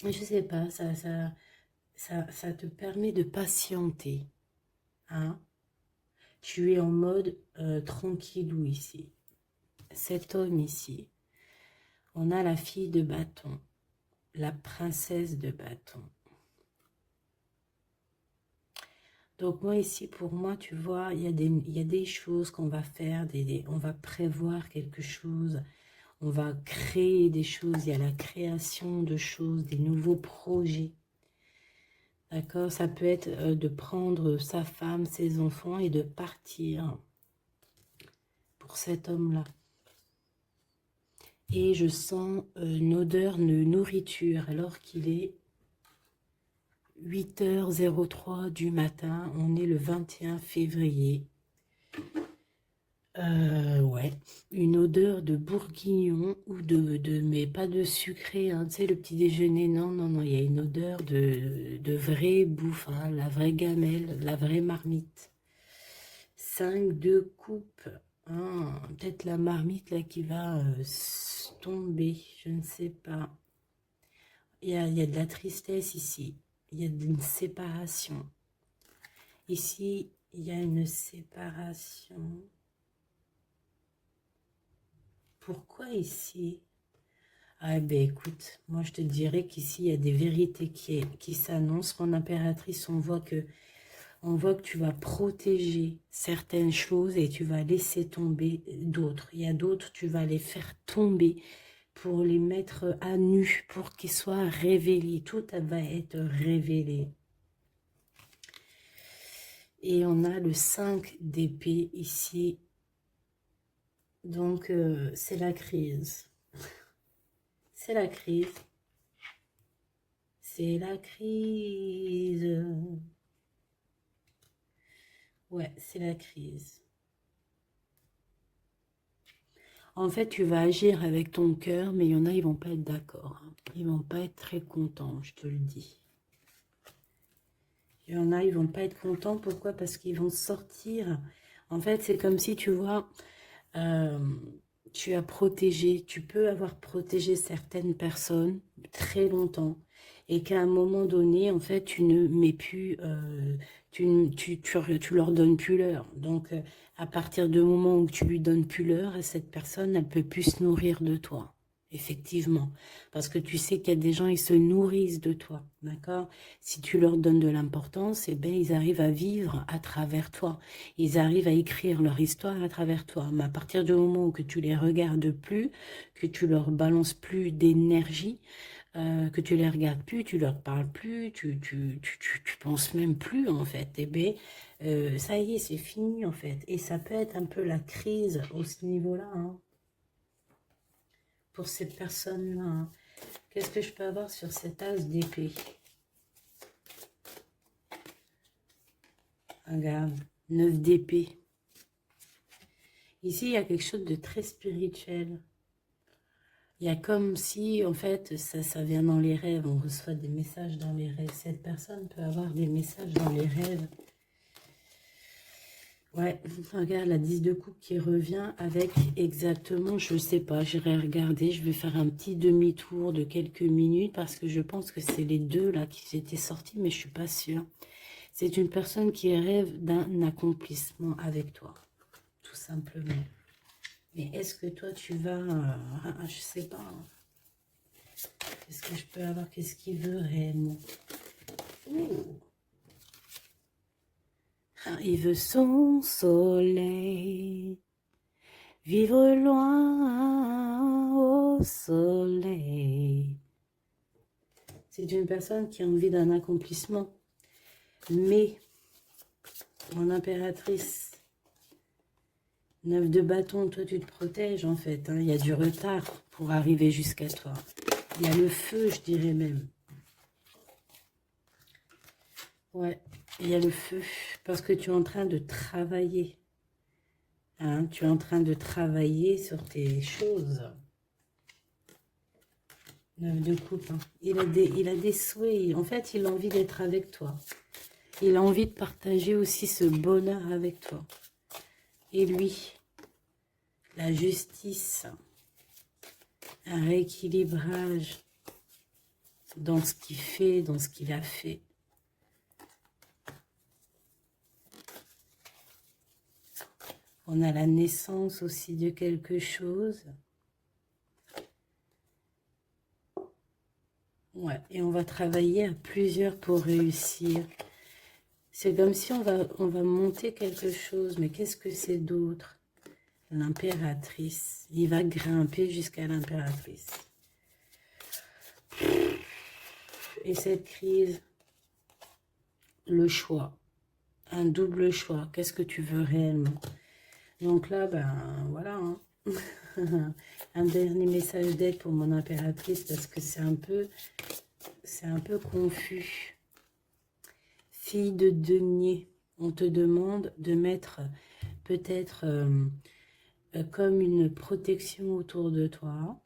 je sais pas, ça te permet de patienter. Hein. Tu es en mode tranquillou ici. Cet homme ici, on a la fille de bâton, la princesse de bâton. Donc moi ici, pour moi, tu vois, il y a des choses qu'on va faire, on va prévoir quelque chose, on va créer des choses, il y a la création de choses, des nouveaux projets. D'accord? Ça peut être de prendre sa femme, ses enfants et de partir pour cet homme-là. Et je sens une odeur de nourriture alors qu'il est 8h03 du matin. On est le 21 février. Ouais, une odeur de bourguignon ou mais pas de sucré, hein, tu sais, le petit déjeuner, non, non, non, il y a une odeur de vraie bouffe, hein, la vraie gamelle, la vraie marmite. 5 de coupe, hein, peut-être la marmite là qui va tomber, je ne sais pas. Il y a de la tristesse ici, il y a une séparation. Ici, il y a une séparation. Pourquoi ici? Ah ben écoute, moi je te dirais qu'ici il y a des vérités qui s'annoncent. Mon impératrice, on voit que tu vas protéger certaines choses et tu vas laisser tomber d'autres. Il y a d'autres, tu vas les faire tomber pour les mettre à nu, pour qu'ils soient révélés. Tout va être révélé. Et on a le 5 d'épée ici. Donc c'est la crise. C'est la crise. C'est la crise. Ouais, c'est la crise. En fait, tu vas agir avec ton cœur, mais il y en a, ils vont pas être d'accord. Hein. Ils vont pas être très contents, je te le dis. Il y en a, ils vont pas être contents. Pourquoi? Parce qu'ils vont sortir. En fait, c'est comme si, tu vois, tu as protégé, tu peux avoir protégé certaines personnes très longtemps et qu'à un moment donné, en fait, tu ne mets plus, tu leur donnes plus l'heure. Donc, à partir du moment où tu lui donnes plus l'heure, cette personne, elle peut plus se nourrir de toi. Effectivement, parce que tu sais qu'il y a des gens, ils se nourrissent de toi, d'accord? Si tu leur donnes de l'importance, eh bien, ils arrivent à vivre à travers toi. Ils arrivent à écrire leur histoire à travers toi. Mais à partir du moment où que tu les regardes plus, que tu leur balances plus d'énergie, que tu les regardes plus, tu leur parles plus, tu penses même plus, en fait, eh bien, ça y est, c'est fini, en fait. Et ça peut être un peu la crise au ce niveau-là, hein. Pour cette personne-là. Hein. Qu'est-ce que je peux avoir sur cet as d'épée? Regarde, 9 d'épée. Ici, il y a quelque chose de très spirituel. Il y a comme si, en fait, ça vient dans les rêves. On reçoit des messages dans les rêves. Cette personne peut avoir des messages dans les rêves. Ouais, regarde la 10 de coupe qui revient avec exactement, je ne sais pas, j'irai regarder, je vais faire un petit demi-tour de quelques minutes parce que je pense que c'est les deux là qui étaient sortis, mais je ne suis pas sûre. C'est une personne qui rêve d'un accomplissement avec toi, tout simplement. Mais est-ce que toi, tu vas... je sais pas. Qu'est-ce que je peux avoir? Qu'est-ce qu'il veut réellement? Ouh. Ah, il veut son soleil. Vivre loin au soleil. C'est une personne qui a envie d'un accomplissement. Mais, mon impératrice, 9 de bâton, toi tu te protèges en fait. Hein. Il y a du retard pour arriver jusqu'à toi. Il y a le feu, je dirais même. Ouais, il y a le feu. Parce que tu es en train de travailler. Hein, tu es en train de travailler sur tes choses. 9 de coupe. Hein. Il a des souhaits. En fait, il a envie d'être avec toi. Il a envie de partager aussi ce bonheur avec toi. Et lui, la justice, un rééquilibrage dans ce qu'il fait, dans ce qu'il a fait. On a la naissance aussi de quelque chose. Ouais, et on va travailler à plusieurs pour réussir. C'est comme si on va monter quelque chose, mais qu'est-ce que c'est d'autre? L'impératrice. Il va grimper jusqu'à l'impératrice. Et cette crise, le choix. Un double choix. Qu'est-ce que tu veux réellement? Donc là, ben voilà. Hein. Un dernier message d'aide pour mon impératrice parce que c'est un peu confus. Fille de denier, on te demande de mettre peut-être comme une protection autour de toi.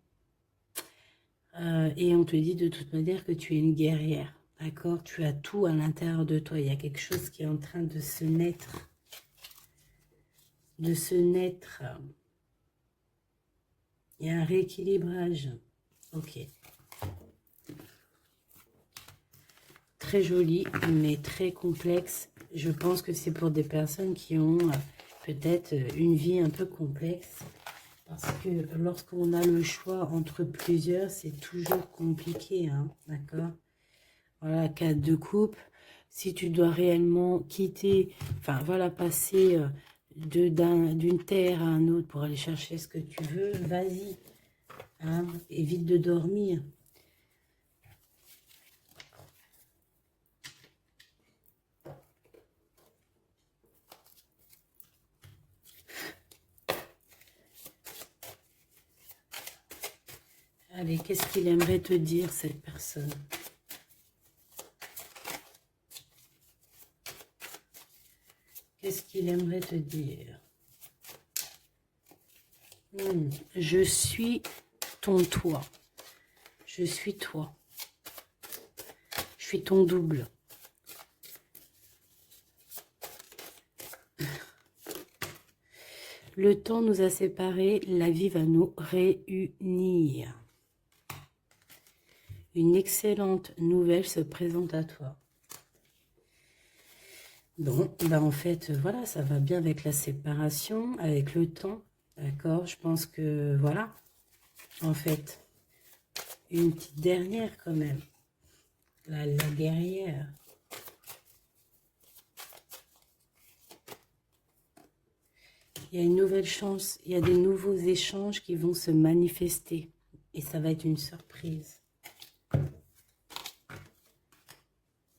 Et on te dit de toute manière que tu es une guerrière. D'accord? Tu as tout à l'intérieur de toi. Il y a quelque chose qui est en train de se naître. De se naître. Il y a un rééquilibrage. Ok. Très joli, mais très complexe. Je pense que c'est pour des personnes qui ont peut-être une vie un peu complexe. Parce que lorsqu'on a le choix entre plusieurs, c'est toujours compliqué. Hein, d'accord? Voilà, 4 de coupe. Si tu dois réellement quitter, enfin voilà, passer d'une terre à un autre pour aller chercher ce que tu veux, vas-y. Hein, évite de dormir. Allez, qu'est-ce qu'il aimerait te dire, cette personne? Qu'est-ce qu'il aimerait te dire? Je suis ton toi. Je suis toi. Je suis ton double. Le temps nous a séparés, la vie va nous réunir. Une excellente nouvelle se présente à toi. Bon, ben en fait, voilà, ça va bien avec la séparation, avec le temps, d'accord? Je pense que, voilà, en fait, une petite dernière quand même, la guerrière. Il y a une nouvelle chance, il y a des nouveaux échanges qui vont se manifester, et ça va être une surprise.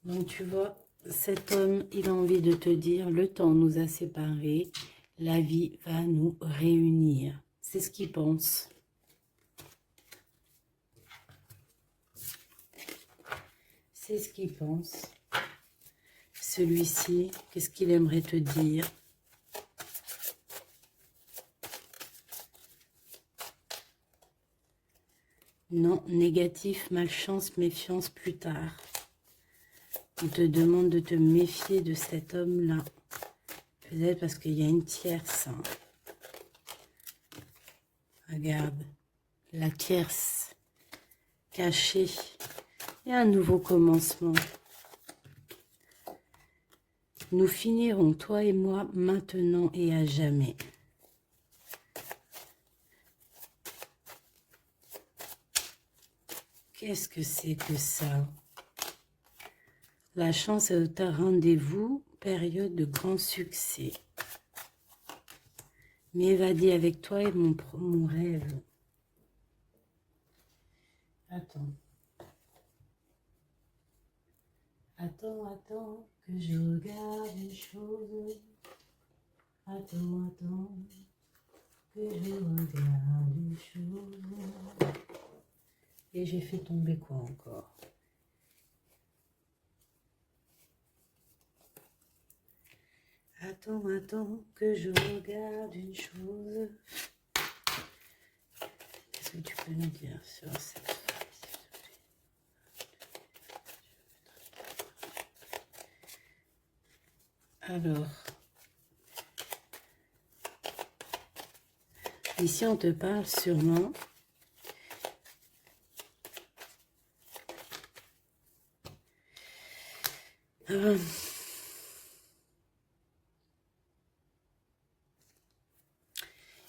Donc tu vois, cet homme, il a envie de te dire, le temps nous a séparés, la vie va nous réunir. C'est ce qu'il pense. C'est ce qu'il pense. Celui-ci, qu'est-ce qu'il aimerait te dire? Non, négatif, malchance, méfiance plus tard. On te demande de te méfier de cet homme-là. Peut-être parce qu'il y a une tierce. Hein. Regarde, la tierce cachée. Il y a un nouveau commencement. Nous finirons, toi et moi, maintenant et à jamais. Qu'est-ce que c'est que ça? La chance est au rendez-vous, période de grand succès. M'évader avec toi est mon rêve. Attends. Attends, que je regarde une chose. Attends, que je regarde une chose. Et j'ai fait tomber quoi encore? Attends, que je regarde une chose. Qu'est-ce que tu peux nous dire sur cette phrase? Alors, ici on te parle sûrement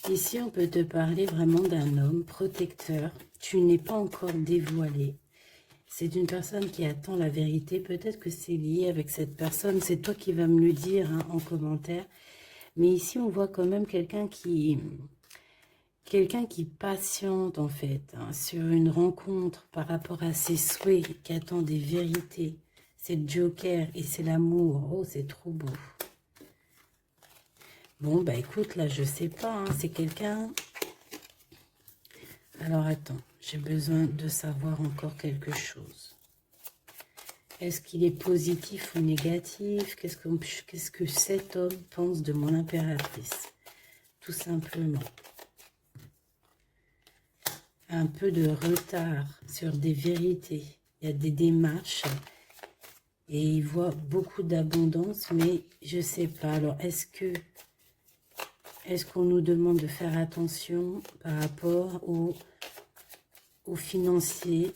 ici on peut te parler vraiment d'un homme protecteur. Tu n'es pas encore dévoilé. C'est une personne qui attend la vérité. Peut-être que c'est lié avec cette personne. C'est toi qui vas me le dire hein, en commentaire. Mais ici, on voit quand même quelqu'un qui patiente en fait hein, sur une rencontre par rapport à ses souhaits, qui attend des vérités. C'est le Joker et c'est l'amour. Oh, c'est trop beau. Bon, bah écoute, là, je sais pas. Hein, c'est quelqu'un... Alors, attends. J'ai besoin de savoir encore quelque chose. Est-ce qu'il est positif ou négatif? Qu'est-ce que cet homme pense de mon impératrice? Tout simplement. Un peu de retard sur des vérités. Il y a des démarches. Et il voit beaucoup d'abondance, mais je ne sais pas. Alors, est-ce qu'on nous demande de faire attention par rapport aux financiers?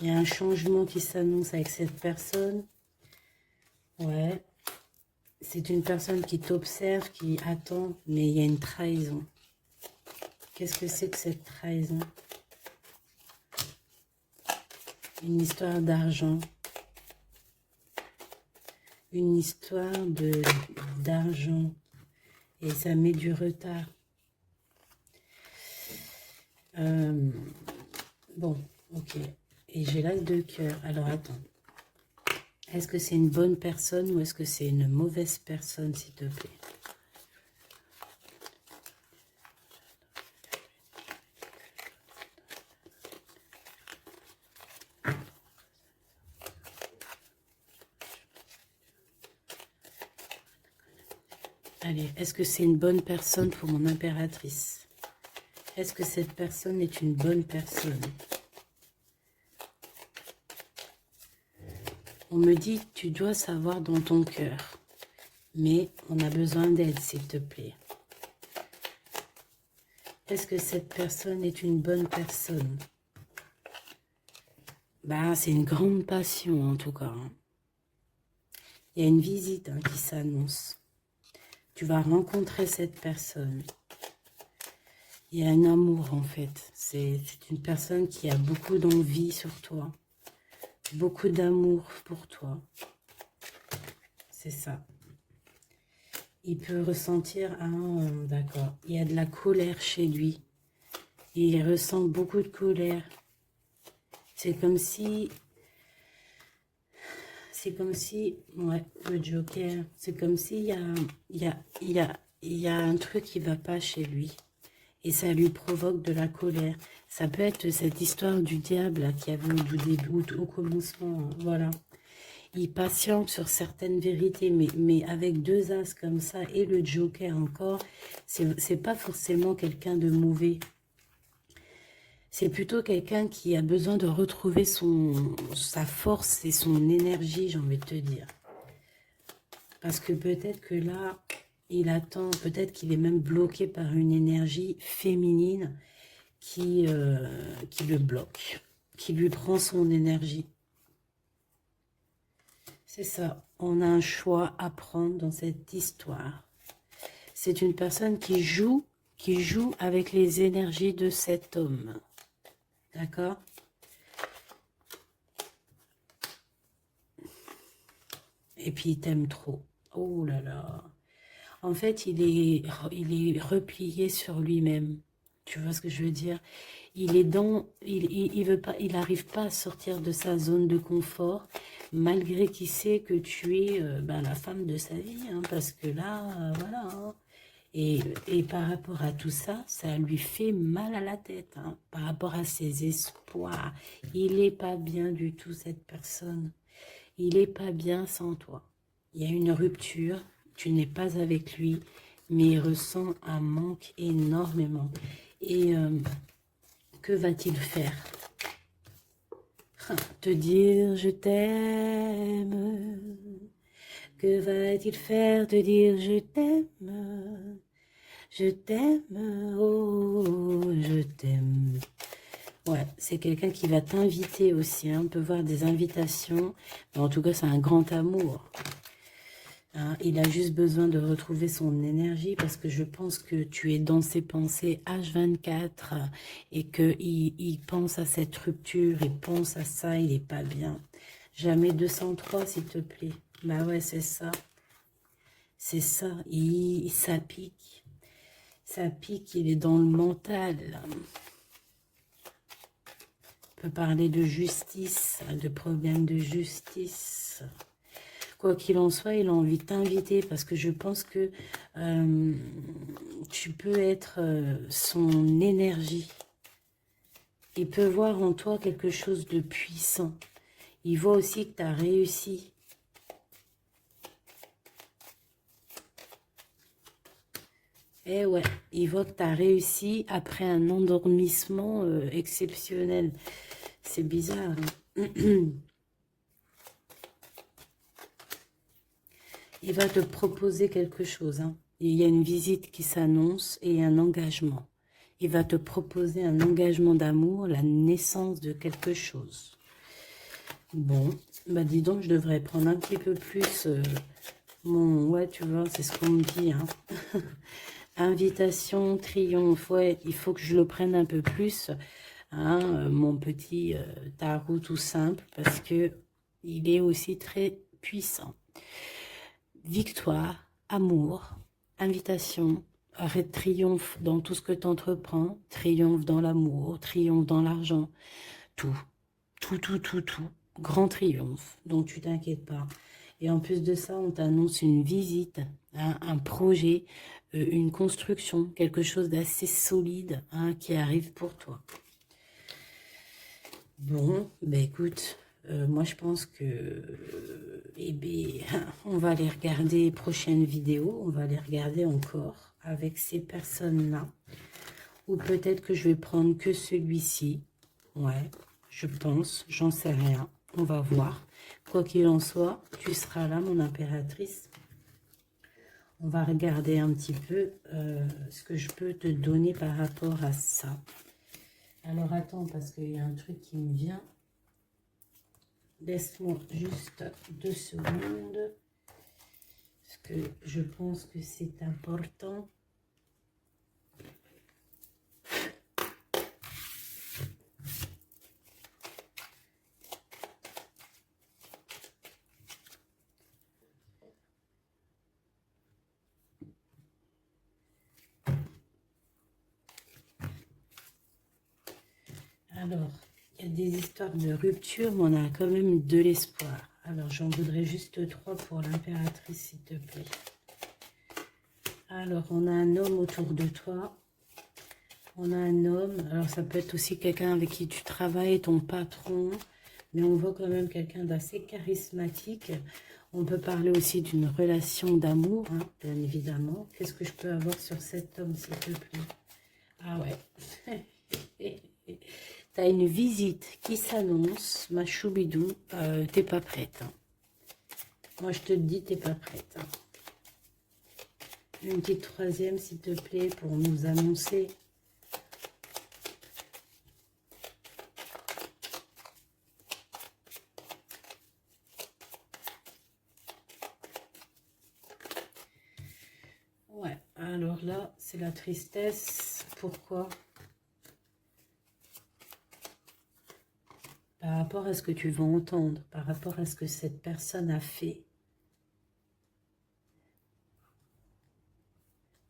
Il y a un changement qui s'annonce avec cette personne. Ouais. C'est une personne qui t'observe, qui attend, mais il y a une trahison. Qu'est-ce que c'est que cette trahison? Une histoire d'argent. Une histoire d'argent. Et ça met du retard. Bon, ok. Et j'ai l'as de cœur. Alors, attends. Est-ce que c'est une bonne personne ou est-ce que c'est une mauvaise personne, s'il te plaît? Allez, est-ce que c'est une bonne personne pour mon impératrice? Est-ce que cette personne est une bonne personne? On me dit que tu dois savoir dans ton cœur. Mais on a besoin d'aide, s'il te plaît. Est-ce que cette personne est une bonne personne? Bah, c'est une grande passion, en tout cas. Hein. Il y a une visite hein, qui s'annonce. Tu vas rencontrer cette personne. Il y a un amour, en fait. C'est une personne qui a beaucoup d'envie sur toi. Beaucoup d'amour pour toi. C'est ça. Il peut ressentir d'accord. Il y a de la colère chez lui. Il ressent beaucoup de colère. C'est comme si... Ouais, le Joker. C'est comme s'il y a un truc qui ne va pas chez lui. Et ça lui provoque de la colère. Ça peut être cette histoire du diable là, qui avait au début, au commencement. Voilà. Il patiente sur certaines vérités, mais avec deux as comme ça et le Joker encore, c'est pas forcément quelqu'un de mauvais. C'est plutôt quelqu'un qui a besoin de retrouver sa force et son énergie, j'ai envie de te dire. Parce que peut-être que là, il attend, peut-être qu'il est même bloqué par une énergie féminine qui le bloque, qui lui prend son énergie. C'est ça, on a un choix à prendre dans cette histoire. C'est une personne qui joue avec les énergies de cet homme. D'accord? Et puis, il t'aime trop. Oh là là. En fait, il est replié sur lui-même. Tu vois ce que je veux dire? Il est dans, il veut pas, il n'arrive pas à sortir de sa zone de confort, malgré qu'il sait que tu es ben, la femme de sa vie, hein, parce que là, voilà. Hein. Et par rapport à tout ça, ça lui fait mal à la tête, hein, par rapport à ses espoirs. Il n'est pas bien du tout, cette personne. Il n'est pas bien sans toi. Il y a une rupture, tu n'es pas avec lui, mais il ressent un manque énormément. Et que va-t-il faire? Te dire je t'aime. Que va-t-il faire? Te dire je t'aime. Je t'aime, oh, je t'aime. Ouais, c'est quelqu'un qui va t'inviter aussi. Hein. On peut voir des invitations. Mais en tout cas, c'est un grand amour. Hein, il a juste besoin de retrouver son énergie parce que je pense que tu es dans ses pensées H24 et qu'il pense à cette rupture, il pense à ça, il n'est pas bien. Jamais 203, s'il te plaît. Bah ouais, c'est ça. C'est ça. Ça pique. Ça pique, il est dans le mental. On peut parler de justice, de problèmes de justice. Quoi qu'il en soit, il a envie de t'inviter parce que je pense que tu peux être son énergie. Il peut voir en toi quelque chose de puissant. Il voit aussi que tu as réussi. Eh ouais, il voit que tu as réussi après un endormissement exceptionnel. C'est bizarre. Hein. Il va te proposer quelque chose. Hein. Il y a une visite qui s'annonce et un engagement. Il va te proposer un engagement d'amour, la naissance de quelque chose. Bon, bah dis donc, je devrais prendre un petit peu plus mon... Ouais, tu vois, c'est ce qu'on me dit. Hein. Invitation, triomphe, ouais, il faut que je le prenne un peu plus. Hein, mon petit tarot tout simple, parce que il est aussi très puissant. Victoire, amour, invitation, triomphe dans tout ce que tu entreprends, triomphe dans l'amour, triomphe dans l'argent, tout, tout, grand triomphe, donc tu t'inquiètes pas. Et en plus de ça, on t'annonce une visite, hein, un projet, une construction, quelque chose d'assez solide hein, qui arrive pour toi. Bon, ben écoute, moi je pense que eh ben, on va les regarder prochaines vidéos, on va les regarder encore avec ces personnes-là. Ou peut-être que je vais prendre que celui-ci. Ouais, je pense, j'en sais rien. On va voir. Quoi qu'il en soit, tu seras là, mon impératrice. On va regarder un petit peu ce que je peux te donner par rapport à ça. Alors attends, parce qu'il y a un truc qui me vient. Laisse-moi juste 2 secondes. Parce que je pense que c'est important. Alors, il y a des histoires de rupture, mais on a quand même de l'espoir. Alors, j'en voudrais juste 3 pour l'impératrice, s'il te plaît. Alors, on a un homme autour de toi. On a un homme. Alors, ça peut être aussi quelqu'un avec qui tu travailles, ton patron. Mais on voit quand même quelqu'un d'assez charismatique. On peut parler aussi d'une relation d'amour, hein, bien évidemment. Qu'est-ce que je peux avoir sur cet homme, s'il te plaît? Ah ouais. T'as une visite qui s'annonce, ma choubidou. T'es pas prête. Hein. Moi, je te dis, t'es pas prête. Hein. Une petite 3e, s'il te plaît, pour nous annoncer. Ouais, alors là, c'est la tristesse. Pourquoi? rapport à ce que tu vas entendre, par rapport à ce que cette personne a fait.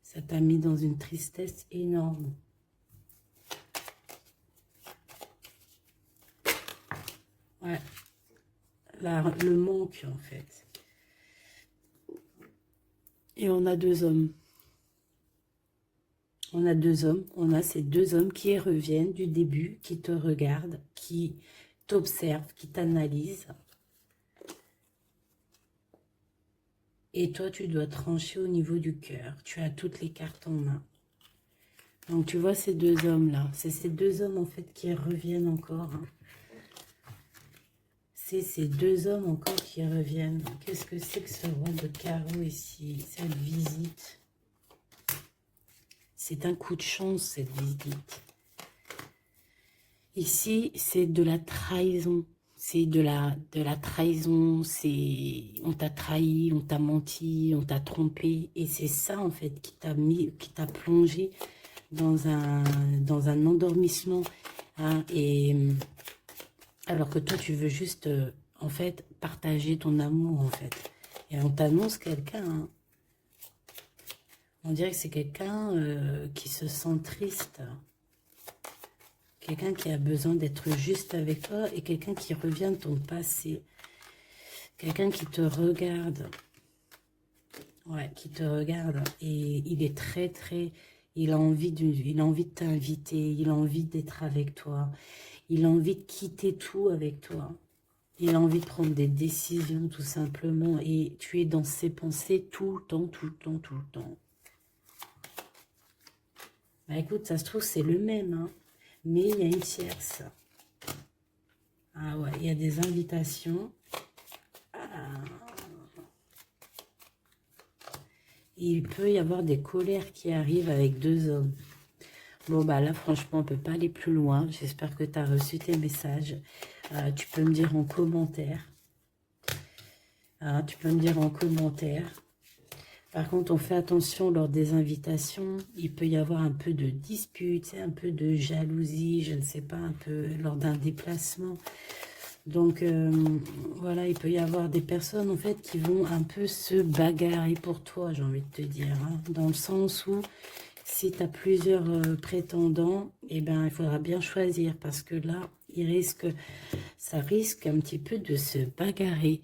Ça t'a mis dans une tristesse énorme. Ouais. Le manque, en fait. Et on a deux hommes. On a deux hommes. On a ces deux hommes qui reviennent du début, qui te regardent, qui t'observent, qui t'analysent. Et toi, tu dois trancher au niveau du cœur. Tu as toutes les cartes en main. Donc, tu vois ces deux hommes-là. C'est ces deux hommes, en fait, qui reviennent encore. Hein. C'est ces deux hommes encore qui reviennent. Qu'est-ce que c'est que ce roi de carreau ici? Cette visite. C'est un coup de chance, cette visite. Ici, c'est de la trahison. C'est de la trahison, on t'a trahi, on t'a menti, on t'a trompé. Et c'est ça, en fait, qui t'a plongé dans un endormissement. Hein, et alors que toi, tu veux juste, en fait, partager ton amour, en fait. Et on t'annonce quelqu'un. Hein. On dirait que c'est quelqu'un qui se sent triste. Quelqu'un qui a besoin d'être juste avec toi et quelqu'un qui revient de ton passé. Quelqu'un qui te regarde. Ouais, qui te regarde. Et il est très... Il a envie de t'inviter. Il a envie d'être avec toi. Il a envie de quitter tout avec toi. Il a envie de prendre des décisions, tout simplement. Et tu es dans ses pensées tout le temps, tout le temps, tout le temps. Bah écoute, ça se trouve, c'est le même, hein. Mais il y a une tierce. Ah ouais, il y a des invitations. Ah. Il peut y avoir des colères qui arrivent avec deux hommes. Bon, bah là, franchement, on ne peut pas aller plus loin. J'espère que tu as reçu tes messages. Tu peux me dire en commentaire. Tu peux me dire en commentaire. Par contre, on fait attention lors des invitations. Il peut y avoir un peu de dispute, un peu de jalousie, je ne sais pas, un peu lors d'un déplacement. Donc, voilà, il peut y avoir des personnes, en fait, qui vont un peu se bagarrer pour toi, j'ai envie de te dire. Hein, dans le sens où, si tu as plusieurs prétendants, eh ben, il faudra bien choisir. Parce que là, ça risque un petit peu de se bagarrer.